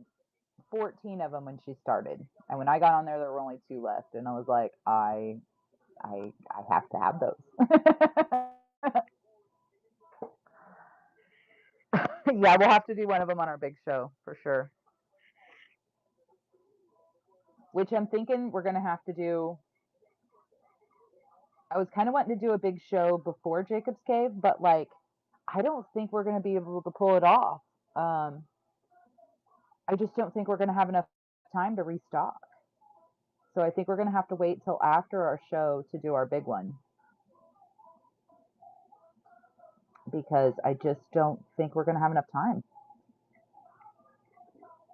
14 of them when she started. And when I got on there were only 2 left and I was like, I have to have those. Yeah, we'll have to do one of them on our big show for sure. Which I'm thinking we're going to have to do. I was kind of wanting to do a big show before Jacob's Cave, but like I don't think we're going to be able to pull it off. Um, I just don't think we're going to have enough time to restock. So I think we're going to have to wait till after our show to do our big one. because I just don't think we're gonna have enough time.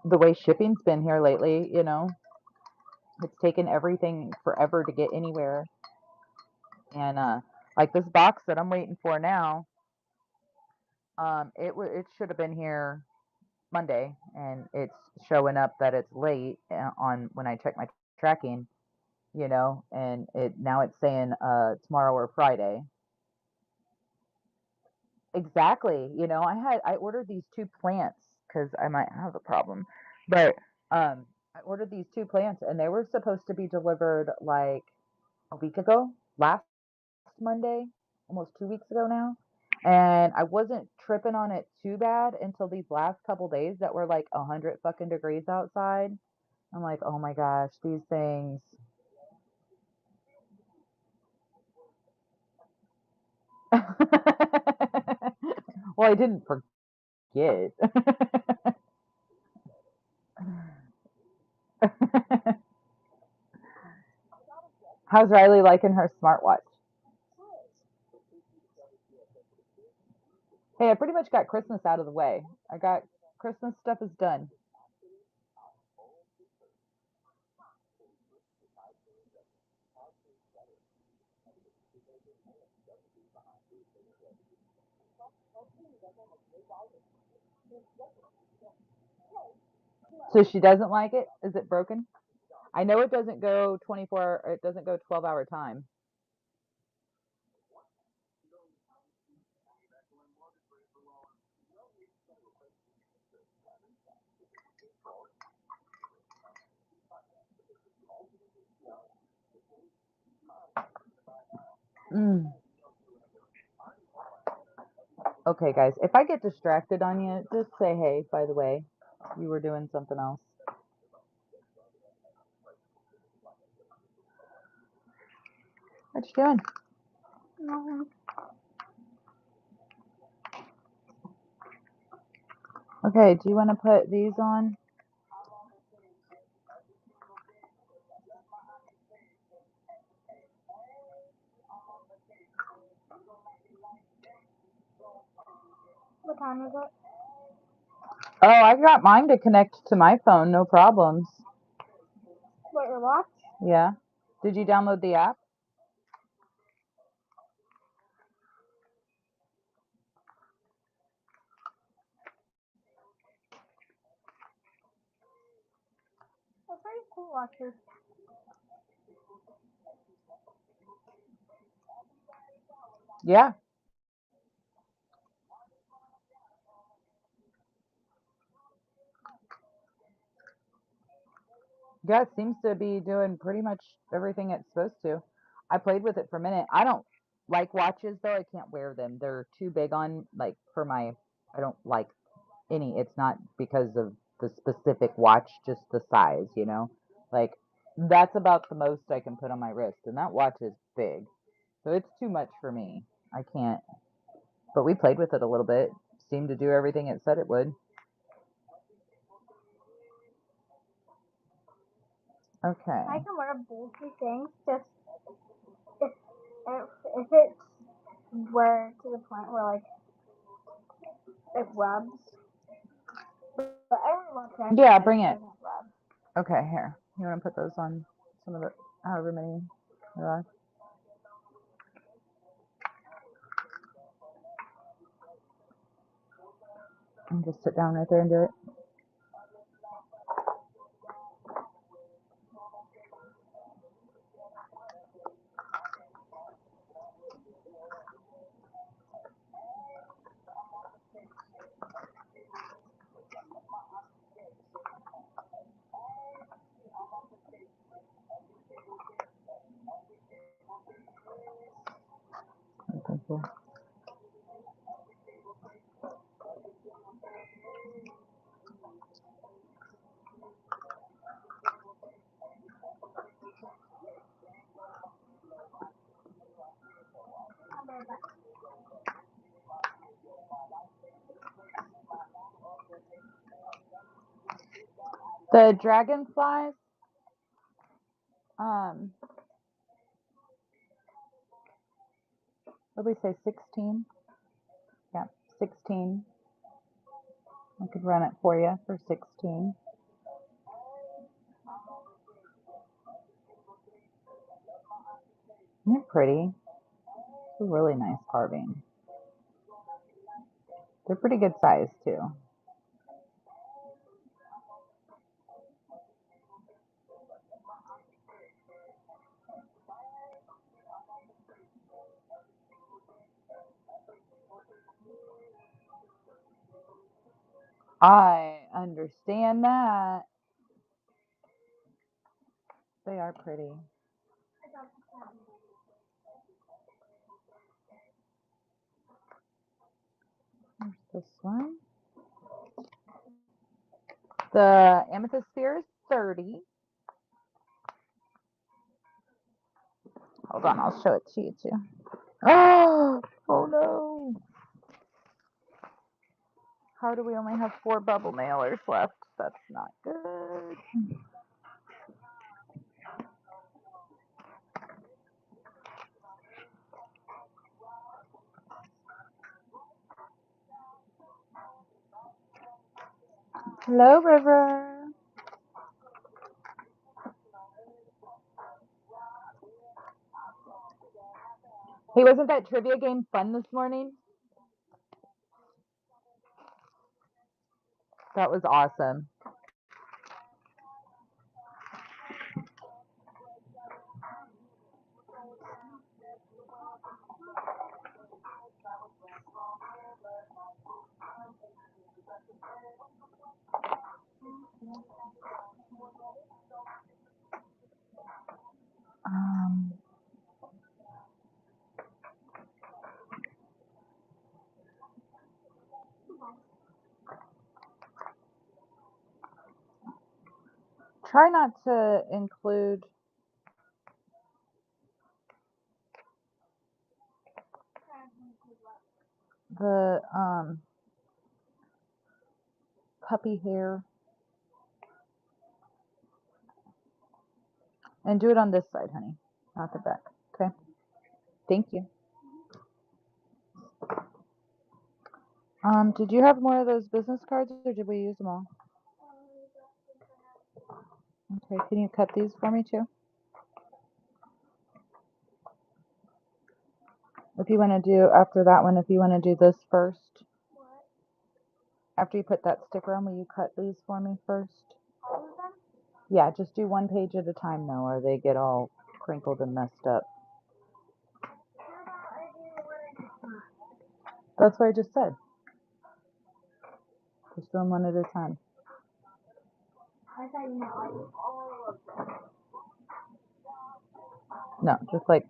The way shipping's been here lately, you know, it's taken everything forever to get anywhere. And like this box that I'm waiting for now, it should have been here Monday, and it's showing up that it's late on when I check my tracking, you know, and now it's saying tomorrow or Friday. Exactly. You know, I ordered these two plants because I might have a problem, but I ordered these two plants and they were supposed to be delivered like a week ago, last Monday, almost 2 weeks ago now. And I wasn't tripping on it too bad until these last couple days that were like 100 fucking degrees outside. I'm like, oh my gosh, these things. Well, I didn't forget. How's Riley liking her smartwatch? Hey, I pretty much got Christmas out of the way. I got Christmas stuff is done. So she doesn't like it? Is it broken? I know it doesn't go 24, or it doesn't go 12-hour time. Mm. Okay, guys, if I get distracted on you, just say hey, by the way. You were doing something else. What you doing? No. Okay, do you want to put these on? What time is it? Oh, I got mine to connect to my phone, no problems. What, your watch? Yeah. Did you download the app? They're pretty cool watches. Yeah. Yeah, it seems to be doing pretty much everything it's supposed to. I played with it for a minute. I don't like watches though. I can't wear them. They're too big on like for my I don't like any. It's not because of the specific watch, just the size, you know? Like that's about the most I can put on my wrist and that watch is big. So it's too much for me. I can't. But we played with it a little bit. Seemed to do everything it said it would. Okay. I can wear bulky things just if if it's where to the point where like it rubs. But every once in a while, Yeah, bring it. doesn't rub. Okay, here. You want to put those on some of the, however many there are? And just sit down right there and do it. Thank you. The dragonflies, um, what did we say, 16? 16. I could run it for you for 16. They're pretty. It's a really nice carving. They're pretty good size too. I understand that. They are pretty. There's this one. The amethyst sphere is 30. Hold on, I'll show it to you too. Oh no. How do we only have 4 bubble mailers left? That's not good. Hello, River. Hey, wasn't that trivia game fun this morning? That was awesome. Try not to include the puppy hair. And do it on this side, honey, not the back. Okay. Thank you. Did you have more of those business cards or did we use them all? Okay, can you cut these for me too? If you want to do after that one, if you want to do this first. After you put that sticker on, will you cut these for me first? All of them? Yeah, just do one page at a time though, or they get all crinkled and messed up. How about I do one at a time? That's what I just said. Just do them one at a time. I thought you meant like all of them. No, just like,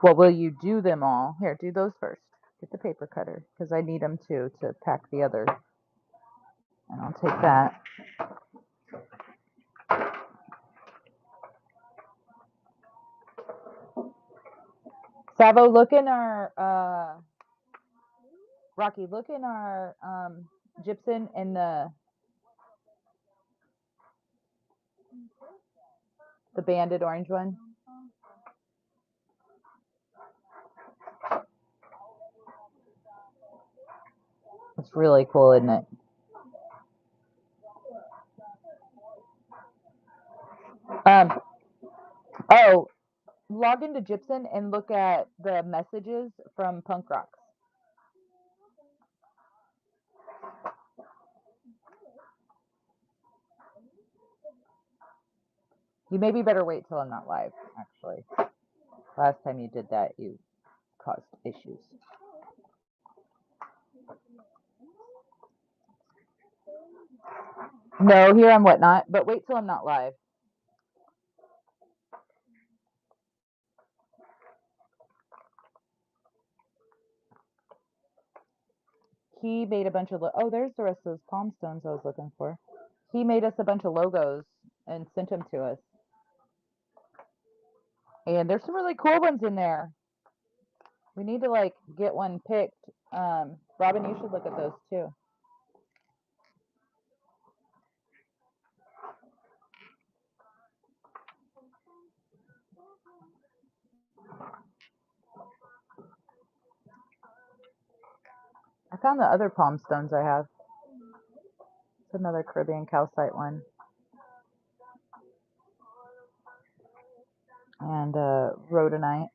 well, will you do them all? Here, do those first. Get the paper cutter, because I need them too to pack the others. And I'll take that. Savo, look in our, Rocky, look in our gypsum and the banded orange one. It's really cool, isn't it? Oh, log into Gypsum and look at the messages from Punk Rocks. You maybe better wait till I'm not live, actually. Last time you did that, you caused issues. No, here on Whatnot, but wait till I'm not live. He made a bunch of, oh, there's the rest of those palm stones I was looking for. He made us a bunch of logos and sent them to us. And there's some really cool ones in there. We need to like get one picked. Robin, you should look at those too. I found the other palm stones I have. It's another Caribbean calcite one. And rhodonite.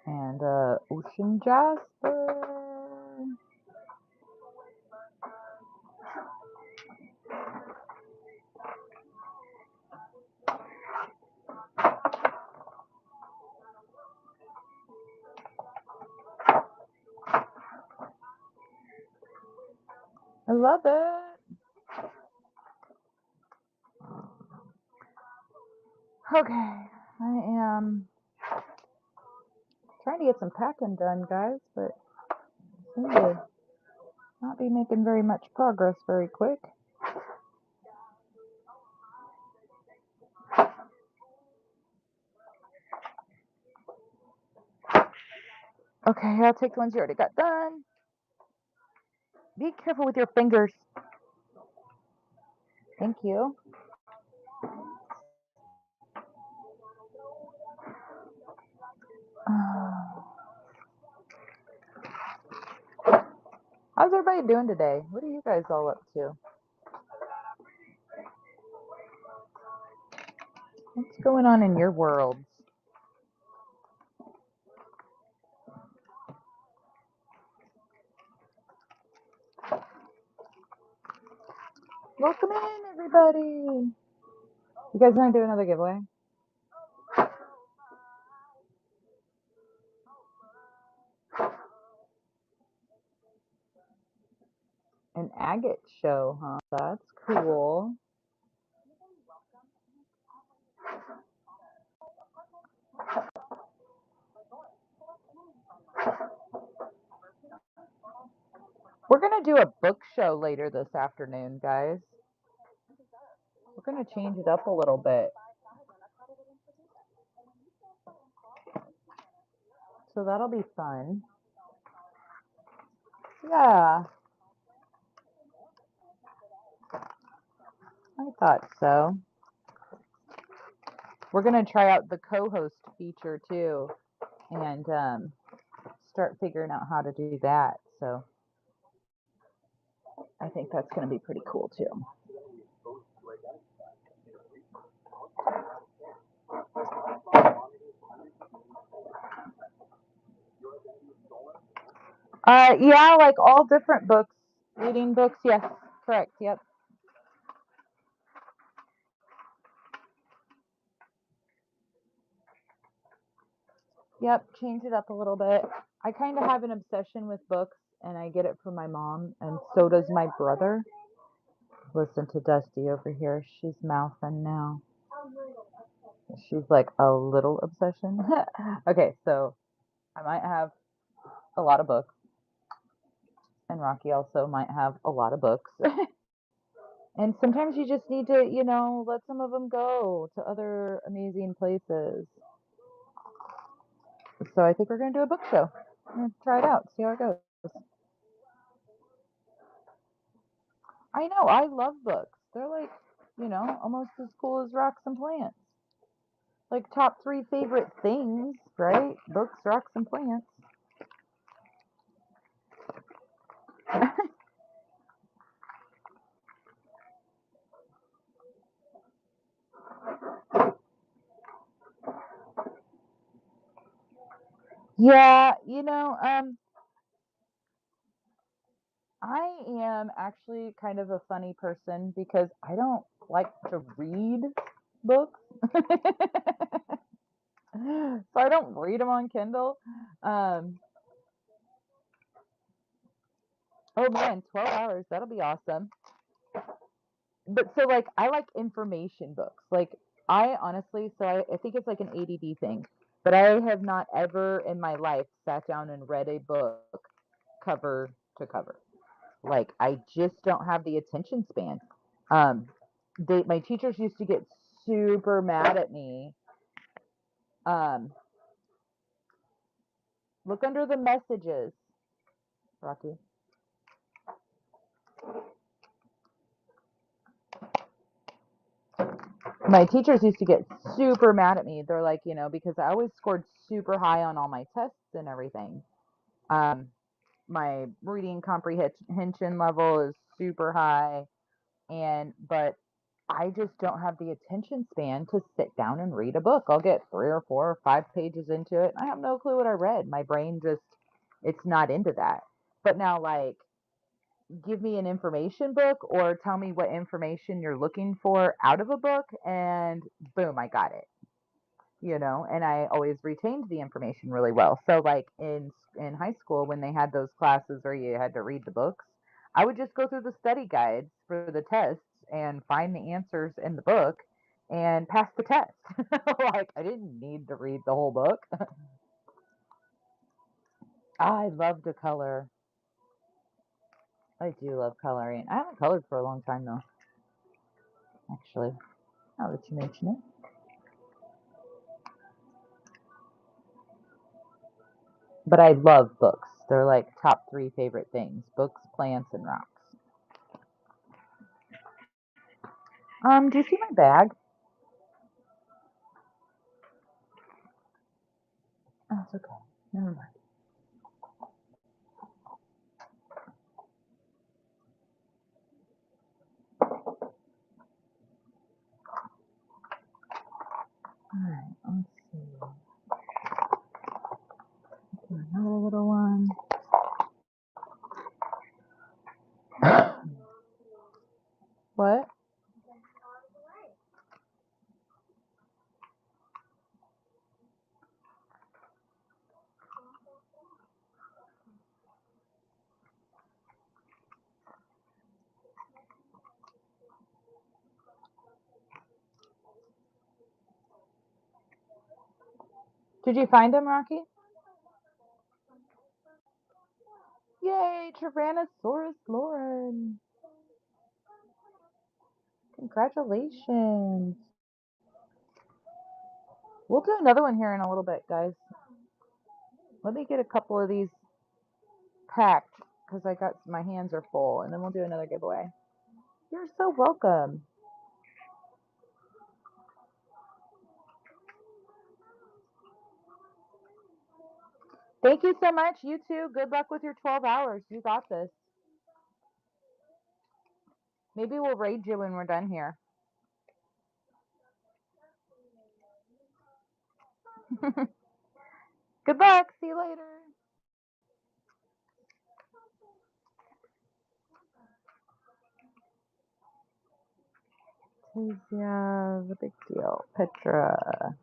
And ocean jasper. I love it. Okay, I am trying to get some packing done, guys, but seem to not be making very much progress very quick. Okay, I'll take the ones you already got done. Be careful with your fingers. Thank you. How's everybody doing today? What are you guys all up to? What's going on in your worlds? Welcome in, everybody. You guys want to do another giveaway? An agate show, huh? That's cool. We're going to do a book show later this afternoon, guys. We're going to change it up a little bit. So that'll be fun. Yeah. I thought so. We're going to try out the co-host feature too and start figuring out how to do that. So I think that's going to be pretty cool too. Yeah, like all different books, reading books. Yes, correct. Yep. Yep, change it up a little bit. I kind of have an obsession with books, and I get it from my mom, and so does my brother. Listen to Dusty over here. She's mouthing now. She's like a little obsession. Okay, so I might have a lot of books, and Rocky also might have a lot of books. And sometimes you just need to, let some of them go to other amazing places. So I think we're going to do a book show. I'm going to try it out, see how it goes. I know, I love books. They're like, almost as cool as rocks and plants. Like top 3 favorite things, right? Books, rocks, and plants. Yeah, I am actually kind of a funny person because I don't like to read books. So I don't read them on Kindle. Oh man, 12 hours, that'll be awesome. But so like I like information books. Like I honestly, so I think it's like an ADD thing, but I have not ever in my life sat down and read a book cover to cover. Like I just don't have the attention span. My teachers used to get super mad at me. Look under the messages, Rocky. My teachers used to get super mad at me. They're like, because I always scored super high on all my tests and everything. Um, my reading comprehension level is super high, but I just don't have the attention span to sit down and read a book. I'll get 3 or 4 or 5 pages into it, and I have no clue what I read. My brain just it's not into that. But now, like, give me an information book or tell me what information you're looking for out of a book, and boom, I got it. And I always retained the information really well. So, like, in high school, when they had those classes where you had to read the books, I would just go through the study guides for the tests and find the answers in the book and pass the test. Like, I didn't need to read the whole book. I love to color. I do love coloring. I haven't colored for a long time though, actually. Now that you mention it. But I love books. They're like top 3 favorite things: books, plants, and rocks. Do you see my bag? Oh, it's okay. Never mind. Alright, let's see. Another little one. What? Did you find him, Rocky? Yay, Tyrannosaurus Lauren. Congratulations. We'll do another one here in a little bit, guys. Let me get a couple of these packed because my hands are full, and then we'll do another giveaway. You're so welcome. Thank you so much. You too. Good luck with your 12 hours. You got this. Maybe we'll raid you when we're done here. Good luck. See you later. Tasia, the big deal. Petra.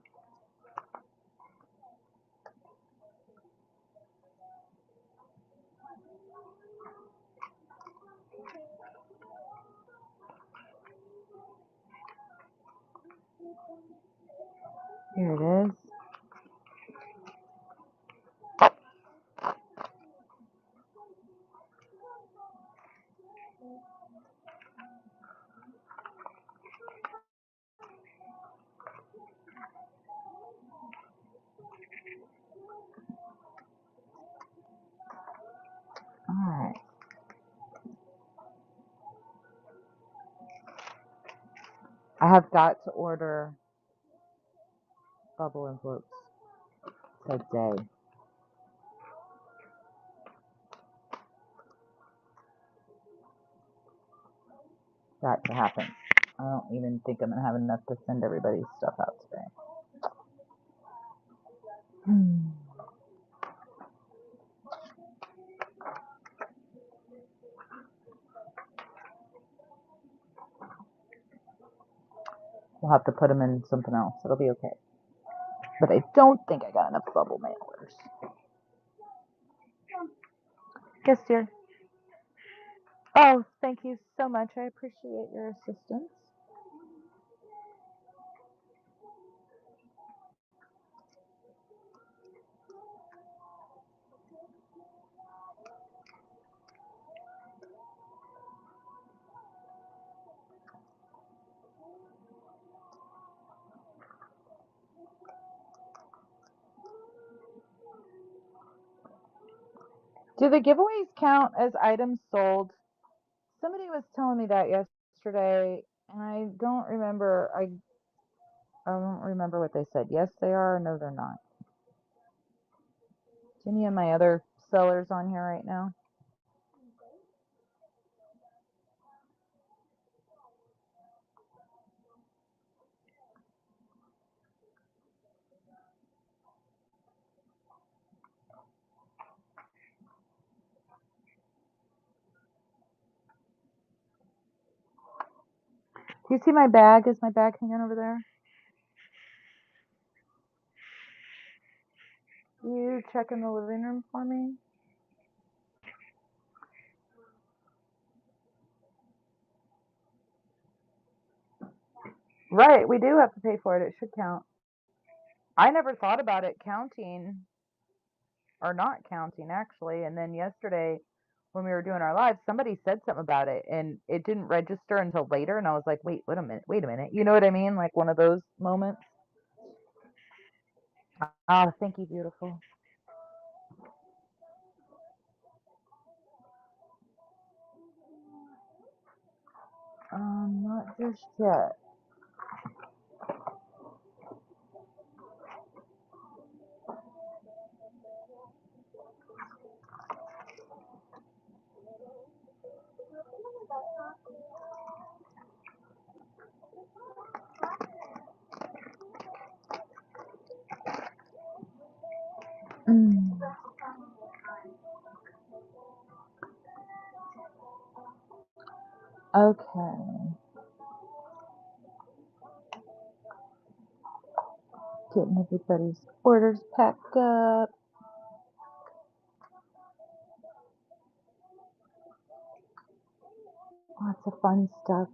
Here it is. All right. I have got to order bubble envelopes today. Got to happen. I don't even think I'm going to have enough to send everybody's stuff out today. We'll have to put them in something else. It'll be okay. But I don't think I got enough bubble mailers. Yes, dear. Oh, thank you so much. I appreciate your assistance. Do the giveaways count as items sold? Somebody was telling me that yesterday, and I don't remember. I don't remember what they said. Yes, they are, or no, they're not. Is any of my other sellers on here right now? Do you see my bag? Is my bag hanging over there? You check in the living room for me? Right, we do have to pay for it. It should count. I never thought about it counting or not counting actually. And then yesterday when we were doing our live, somebody said something about it and it didn't register until later. And I was like, wait a minute. You know what I mean? Like one of those moments. Ah, thank you, beautiful. Not just yet. Okay. Getting everybody's orders packed up. Lots of fun stuff.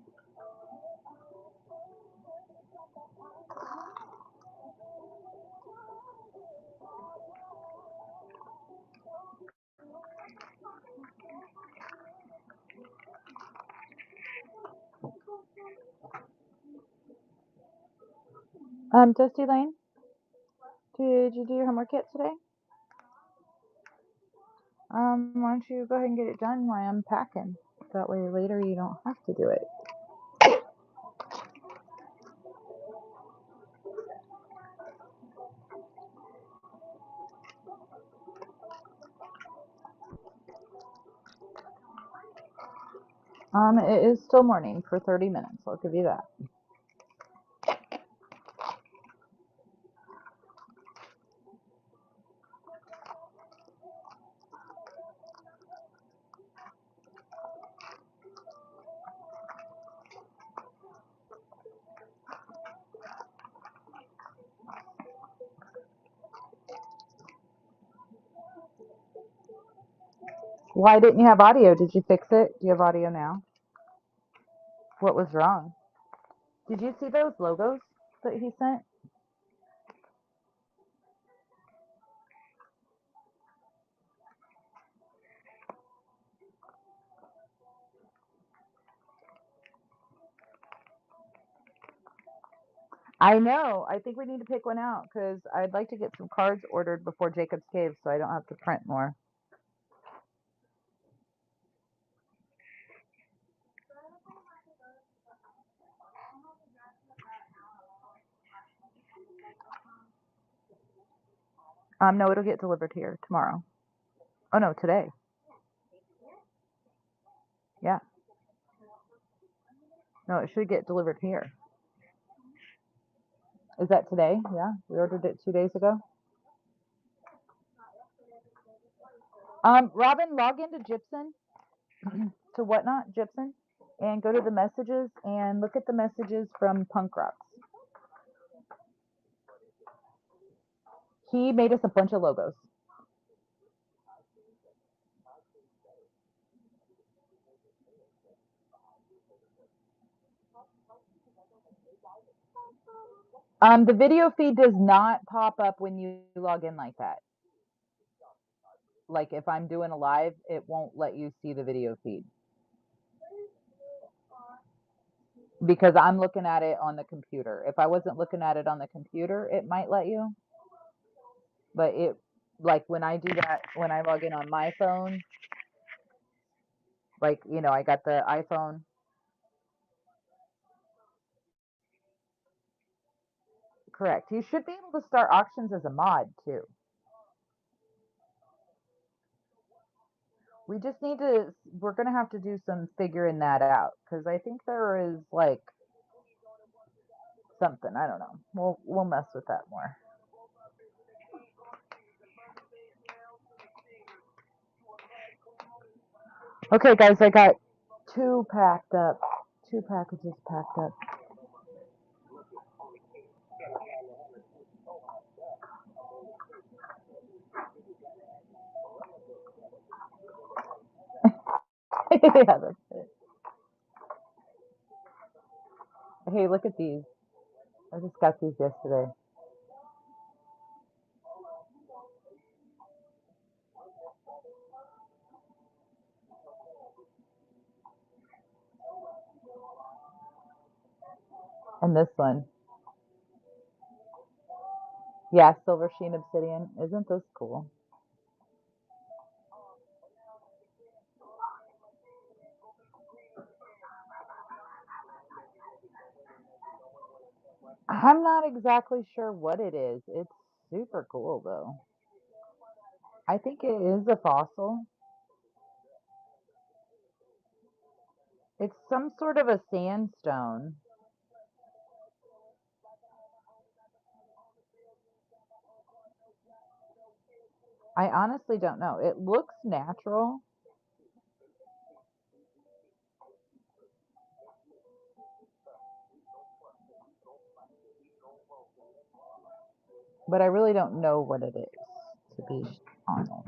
Dusty Lane, did you do your homework yet today? Why don't you go ahead and get it done while I'm packing? That way later you don't have to do it. It is still morning for 30 minutes. I'll give you that. Why didn't you have audio? Did you fix it? Do you have audio now? What was wrong? Did you see those logos that he sent? I know. I think we need to pick one out because I'd like to get some cards ordered before Jacob's Cave so I don't have to print more. No, it'll get delivered here tomorrow. Oh no, today. Yeah. No, it should get delivered here. Is that today? Yeah, we ordered it 2 days ago. Robin, log into Gypsum to Whatnot Gypsum and go to the messages and look at the messages from Punk Rocks. He made us a bunch of logos. The video feed does not pop up when you log in like that. Like if I'm doing a live, it won't let you see the video feed. Because I'm looking at it on the computer. If I wasn't looking at it on the computer, it might let you. But it, like when I do that, when I log in on my phone, like, you know, I got the iPhone. Correct. You should be able to start auctions as a mod too. We just need to. We're gonna have to do some figuring that out because I think there is like something. I don't know. We'll mess with that more. Okay, guys, I got 2 packed up. 2 packages packed up. Yeah, that's it. Hey, look at these. I just got these yesterday. And this one. Yeah, silver sheen obsidian. Isn't this cool? I'm not exactly sure what it is. It's super cool though. I think it is a fossil. It's some sort of a sandstone. I honestly don't know. It looks natural. But I really don't know what it is, to be honest.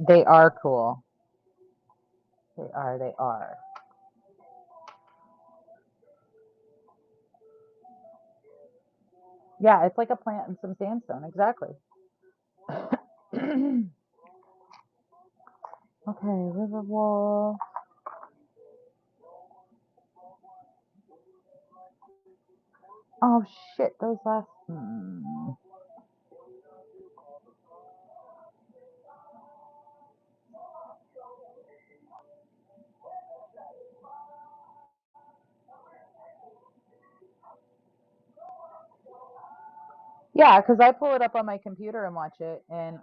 They are cool. They are. Yeah, it's like a plant and some sandstone, exactly. Okay, river wall. Oh shit, those last. Yeah, because I pull it up on my computer and watch it, and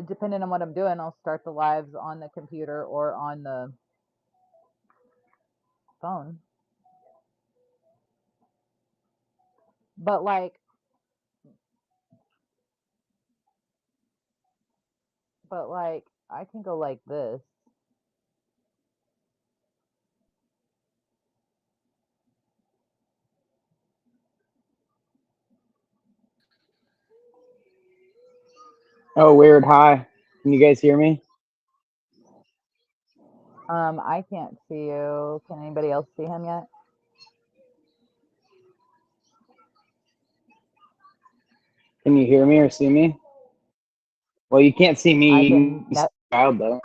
depending on what I'm doing, I'll start the lives on the computer or on the phone. But like, I can go like this. Oh, weird. Hi. Can you guys hear me? I can't see you. Can anybody else see him yet? Can you hear me or see me? Well, you can't see me. I You can. can see the crowd, though.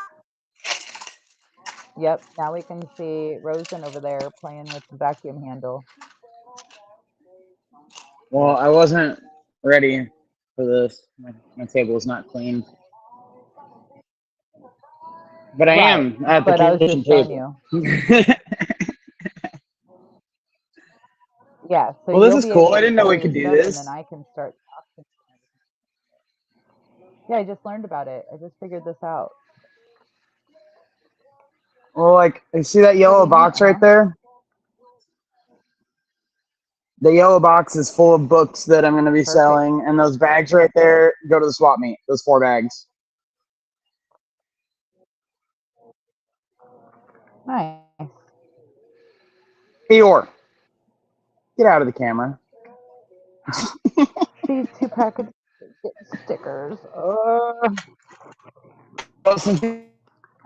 Yep. Now we can see Rosen over there playing with the vacuum handle. Well, I wasn't ready for this. My table is not clean. But I Right. am at the But I was kitchen just showing table. you. Yeah. So Well, this you'll is be cool. able I to didn't know sell we your could do stuff, and this. then I can start talking. Yeah, I just learned about it. I just figured this out. Well, like, you see that yellow box right there? The yellow box is full of books that I'm going to be Perfect. selling, and those bags right there go to the swap meet. Those 4 bags. Nice. Eeyore, get out of the camera. These 2 packages get stickers. Well, since I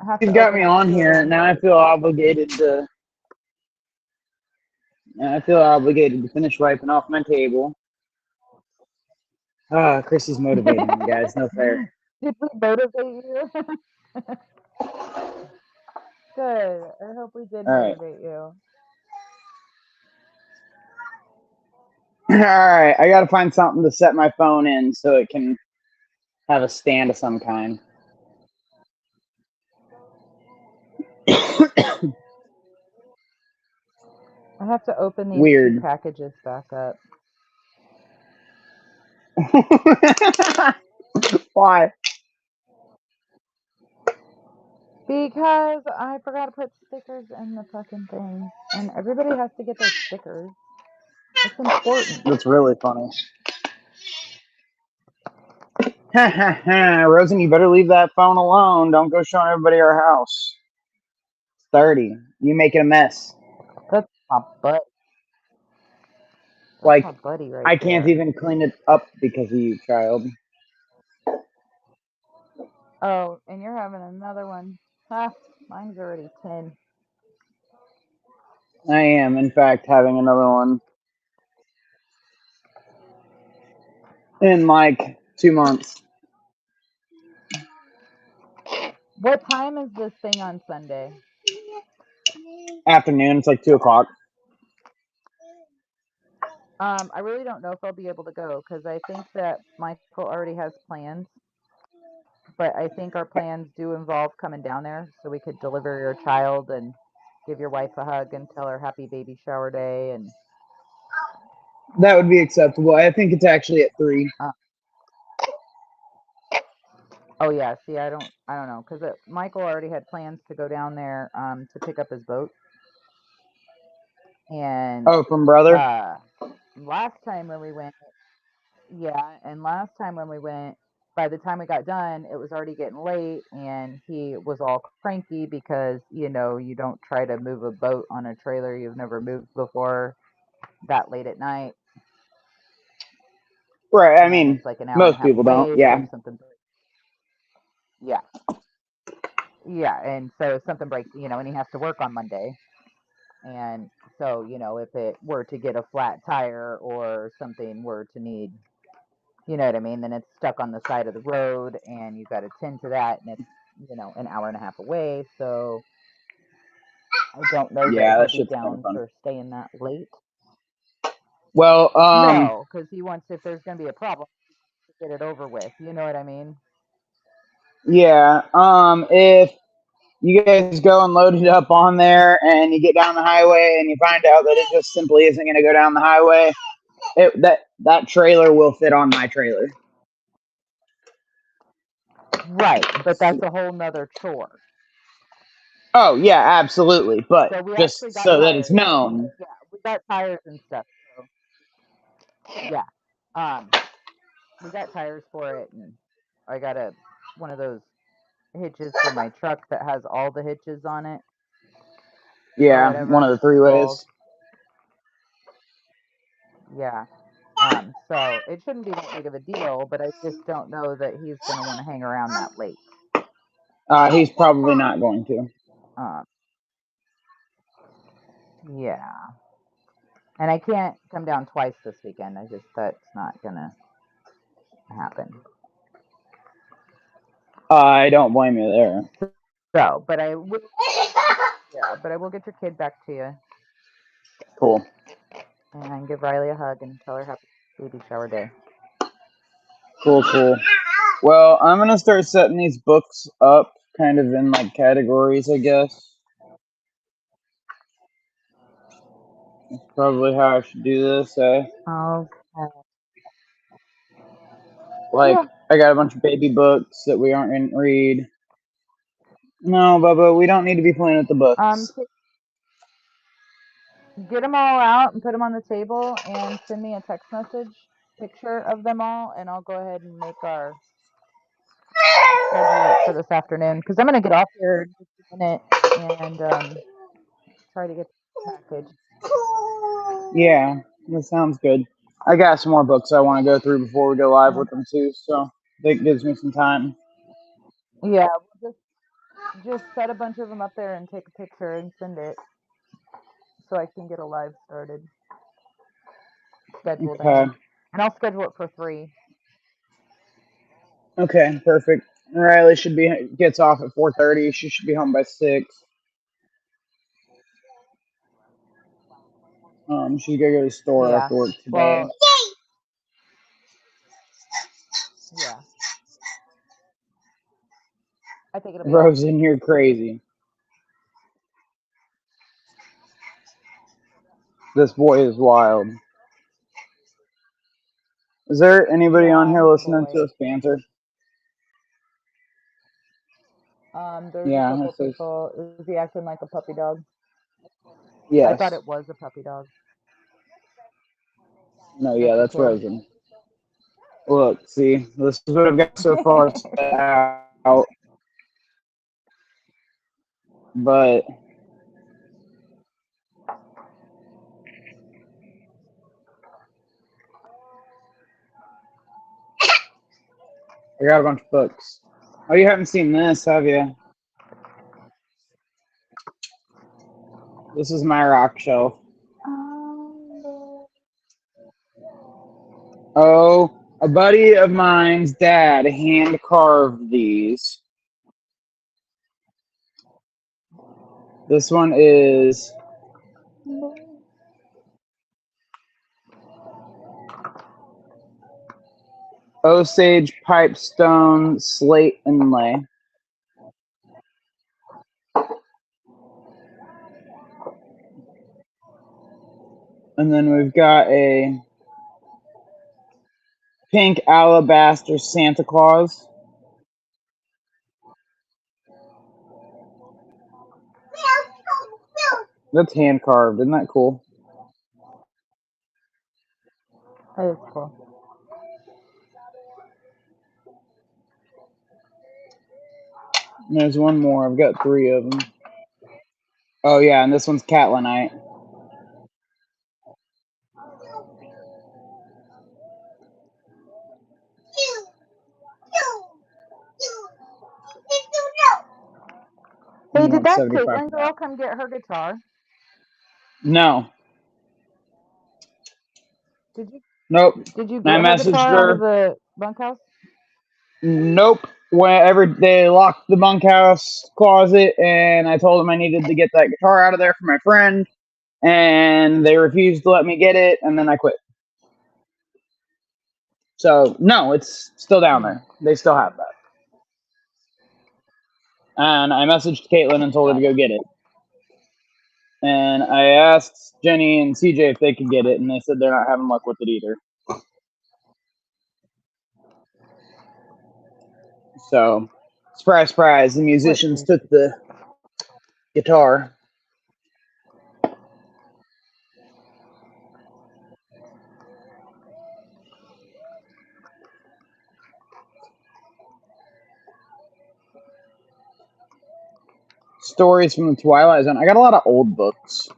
have to you've got open me up on 2 of here, them. now I feel obligated to. I feel obligated to finish wiping off my table. Chrissy's motivating me, guys. No fair. Did we motivate you? Good. I hope we did All right. motivate you. All right. I got to find something to set my phone in so it can have a stand of some kind. I have to open these 2 Weird. packages back up. Why? Because I forgot to put stickers in the fucking thing. And everybody has to get their stickers. It's important. That's really funny. Rosen, you better leave that phone alone. Don't go showing everybody our house. It's 30. You making a mess. That's my butt. That's Like, my buddy right I can't there. even clean it up because of you, child. Oh, and you're having another one. Ha, mine's already 10. I am, in fact, having another one in like 2 months. What time is this thing on Sunday? Afternoon, it's like 2 o'clock. I really don't know if I'll be able to go because I think that Michael already has plans. But I think our plans do involve coming down there so we could deliver your child and give your wife a hug and tell her happy baby shower day. And That would be acceptable. I think it's actually at 3. oh yeah, see, I don't know because Michael already had plans to go down there to pick up his boat. And Oh, from brother? last time when we went, by the time we got done, it was already getting late, and he was all cranky because you don't try to move a boat on a trailer you've never moved before that late at night. Right, I And then mean, it's like an hour and a most half people don't, away, so yeah. if something, yeah, and so if something breaks, and he has to work on Monday, and so if it were to get a flat tire or something were to need, you know what I mean, then it's stuck on the side of the road, and you've got to tend to that, and it's an hour and a half away, so I don't know that Yeah, he'll that be shit's kind of down fun. for staying that late. Well, No, because he wants, if there's going to be a problem, to get it over with. You know what I mean? yeah, if you guys go and load it up on there and you get down the highway and you find out that it just simply isn't going to go down the highway, that trailer will fit on my trailer. Right, but that's a whole nother chore. Oh, yeah, absolutely. But So we just actually got so that tires. it's known. Yeah, we got tires and stuff. So yeah, we got tires for it, and I got one of those hitches for my truck that has all the hitches on it. Yeah, whatever one of the 3 called. ways. Yeah. So it shouldn't be that big of a deal, but I just don't know that he's going to want to hang around that late. He's probably not going to. Yeah. And I can't come down twice this weekend. That's not going to happen. I don't blame you there. So, but I will get your kid back to you. Cool. And give Riley a hug and tell her happy baby shower day. Cool. Well, I'm going to start setting these books up kind of in like categories, I guess. That's probably how I should do this. Okay. Like, Yeah. I got a bunch of baby books that we aren't going to read. No, Bubba, we don't need to be playing with the books. Get them all out and put them on the table and send me a text message picture of them all, and I'll go ahead and make our schedule it for this afternoon because I'm going to get off here in just a minute and try to get the package. Yeah, that sounds good. I got some more books I want to go through before we go live with them too, so that gives me some time. Yeah, we'll just set a bunch of them up there and take a picture and send it so I can get a live started. Scheduled, Okay. and I'll schedule it for 3. Okay, perfect. Riley gets off at 4:30. She should be home by 6. She's gonna go to the store after work today. Well, yeah. I think it'll be Rosen, you're crazy. This boy is wild. Is there anybody Yeah, on here I'm a listening to boy. us banter? There's a Yeah, couple it says people. Is he acting like a puppy dog? I thought yes. it was a puppy dog. No, yeah, That's a that's kid. Rosen. Look, see, this is what I've got so far set out, but I got a bunch of books. Oh, you haven't seen this, have you? This is my rock shelf. Oh, a buddy of mine's dad hand carved these. This one is Osage pipestone slate inlay. And then we've got a pink alabaster Santa Claus. That's hand carved. Isn't that cool? That is cool. And there's one more. I've got 3 of them. Oh, yeah, and this one's Catlinite. Hey, did that 75. Caitlin girl come get her guitar? No. Did you Nope. Did you I get her messaged guitar out of her. the bunkhouse? Nope. Whenever they locked the bunkhouse closet, and I told them I needed to get that guitar out of there for my friend, and they refused to let me get it, and then I quit. So no, it's still down there. They still have that. And I messaged Caitlin and told her to go get it. And I asked Jenny and CJ if they could get it, and they said they're not having luck with it either. So, surprise, surprise, the musicians took the guitar. Stories from the Twilight Zone. I got a lot of old books.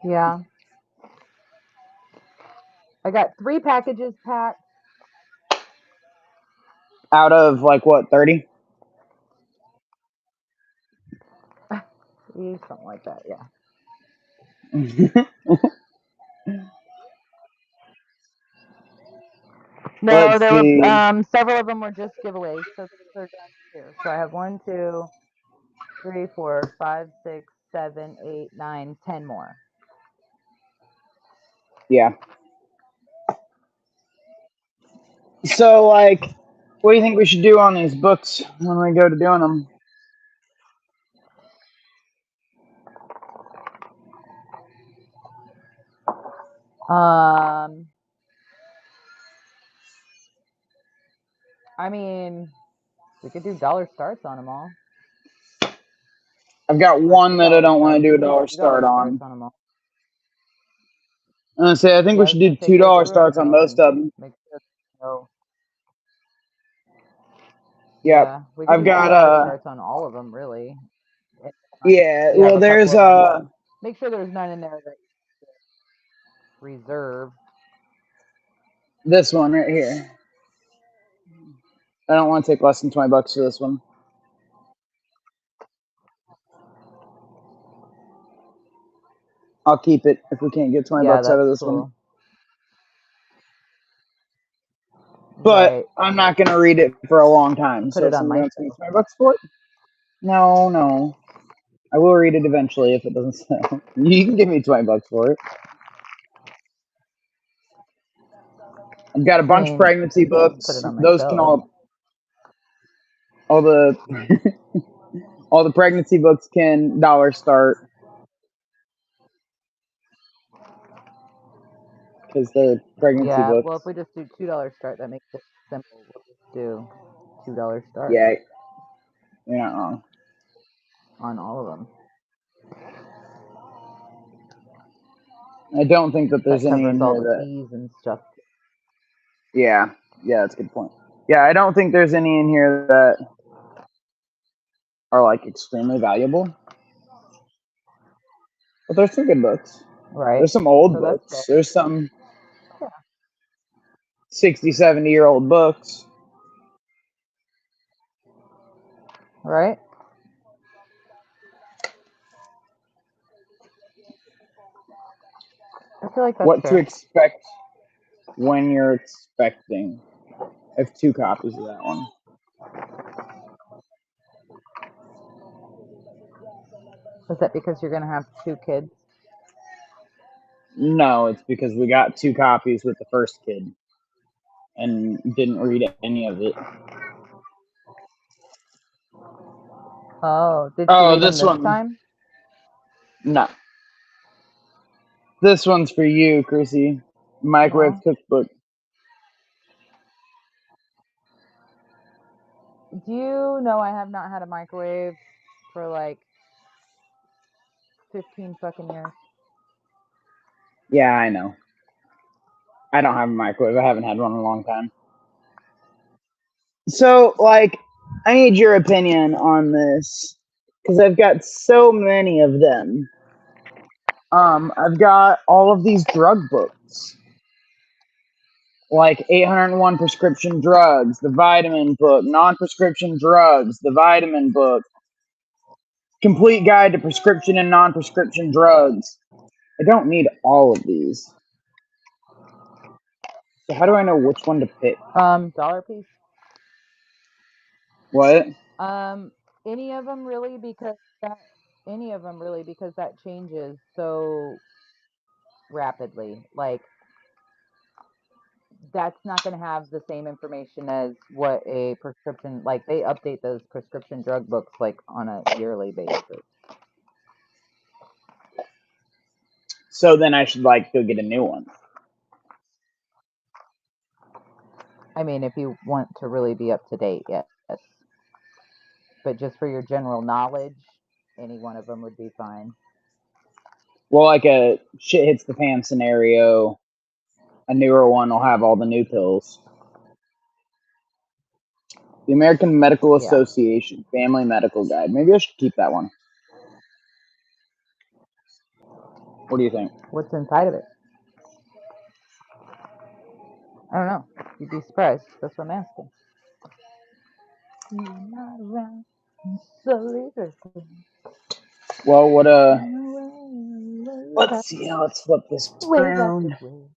Yeah. I got 3 packages packed. Out of like what, 30? Something like that, yeah. No, Let's there see. were several of them were just giveaways, so they're done too. So I have 1, 2, 3, 4, 5, 6, 7, 8, 9, 10 more. Yeah. So, like, what do you think we should do on these books when we go to doing them? I mean, we could do dollar starts on them all. I've got one that I don't want to do a dollar start on. them all. I'm gonna say I think we should do $2 starts on most of them. Make sure no. Yep. Yeah, we could I've do got $2 starts on all of them, really. yeah. We have Well, a there's couple of them. Make sure there's none in there that reserve. this one right here. I don't want to take less than $20 for this one. I'll keep it if we can't get $20 out of this one. But Right. I'm not gonna read it for a long time. Put So it on my someone's gonna pay $20 for it. No. I will read it eventually if it doesn't sell. You can give me $20 for it. I've got a bunch of pregnancy books. Put it on Those can myself. all the All the pregnancy books can dollar start because they're pregnancy Yeah, books. well, if we just do $2 start, that makes it simple. We'll just do $2 start Yeah, you're not wrong. on all of them. I don't think that there's That any in covers all here the that. fees and stuff. Yeah, that's a good point. Yeah, I don't think there's any in here that are like extremely valuable. But there's some good books. Right. There's some old So that's books. good. There's some Yeah. 60, 70-year-old books. Right. I feel like that's What to fair. expect when you're expecting. I have 2 copies of that one. Is that because you're gonna have 2 kids? No, it's because we got 2 copies with the first kid and didn't read any of it. Oh, did you Oh, read them this this one. time? No. This one's for you, Chrissy. Microwave No. cookbook. Do you know I have not had a microwave for like 15 fucking years? Yeah, I know. I don't have a microwave. I haven't had one in a long time. So, like, I need your opinion on this because I've got so many of them. I've got all of these drug books, like 801 prescription drugs, the vitamin book, non-prescription drugs, the vitamin book, complete guide to prescription and non-prescription drugs. I don't need all of these. So how do I know which one to pick? $1 piece. What? Any of them really, because that changes so rapidly. Like, that's not going to have the same information as what a prescription, like they update those prescription drug books like on a yearly basis. So then I should like go get a new one. I mean, if you want to really be up to date, yes. But just for your general knowledge, any one of them would be fine. Well, like a shit hits the fan scenario, a newer one will have all the new pills. The American Medical Yeah. Association Family Medical Guide. Maybe I should keep that one. What do you think? What's inside of it? I don't know. You'd be surprised. That's what I'm asking. You're not around, so Well, what Way let's back, see. Let's flip this way back around. this way.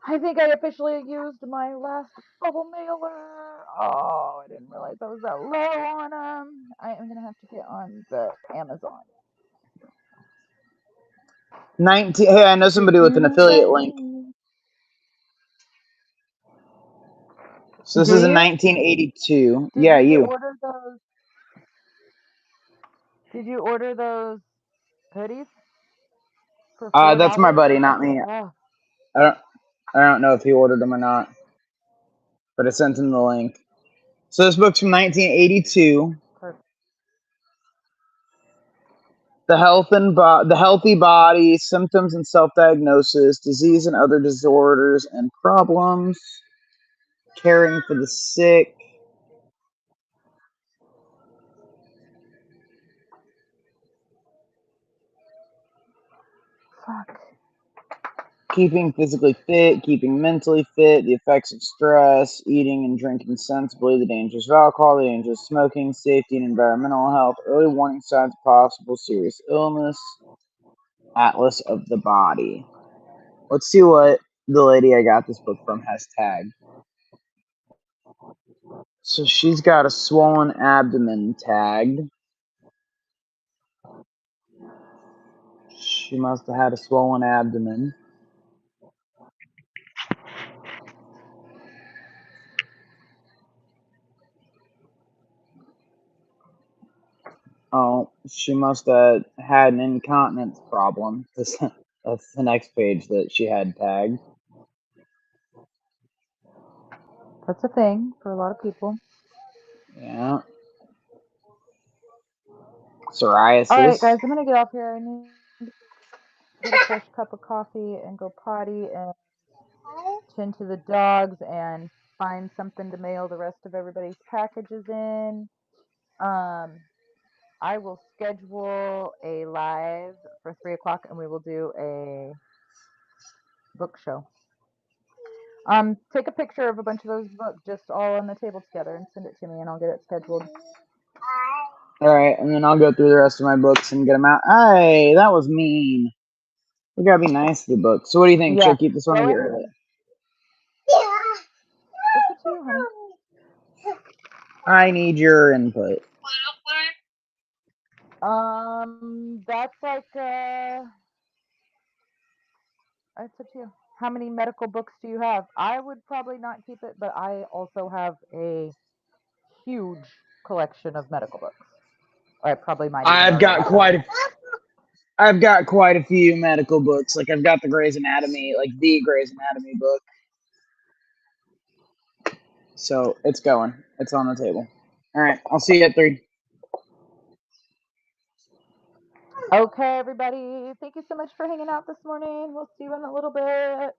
I think I officially used my last bubble mailer. Oh, I didn't realize I was that low on them. I am gonna have to get on the Amazon. 19. Hey, I know somebody with an affiliate link. So this Do is in you? 1982. Did Yeah, you you. order those? Did you order those hoodies for $4? That's my buddy, not me. Oh, I don't know if he ordered them or not, but I sent him the link. So this book's from 1982. perfect. The healthy body, symptoms and self-diagnosis, disease and other disorders and problems, caring for the sick. Fuck. Keeping physically fit, keeping mentally fit, the effects of stress, eating and drinking sensibly, the dangers of alcohol, the dangers of smoking, safety and environmental health, early warning signs of possible serious illness, atlas of the body. Let's see what the lady I got this book from has tagged. So she's got a swollen abdomen tagged. She must have had a swollen abdomen. Oh, she must have had an incontinence problem. That's the next page that she had tagged. That's a thing for a lot of people. Yeah. Psoriasis. All right, guys, I'm gonna get off here. I need to get a fresh cup of coffee and go potty and tend to the dogs and find something to mail the rest of everybody's packages in. I will schedule a live for 3 o'clock and we will do a book show. Take a picture of a bunch of those books just all on the table together and send it to me and I'll get it scheduled. All right, and then I'll go through the rest of my books and get them out. Hey, that was mean. We gotta be nice to the book. So what do you think? Should I keep this one or get rid of it? It's up to you, honey. I need your input. That's like it's up to you. How many medical books do you have? I would probably not keep it, but I also have a huge collection of medical books. I probably might. I've got quite a few medical books. Like I've got the Grey's Anatomy, like the Grey's Anatomy book. So it's going. It's on the table. All right, I'll see you at 3. Okay, everybody. Thank you so much for hanging out this morning. We'll see you in a little bit.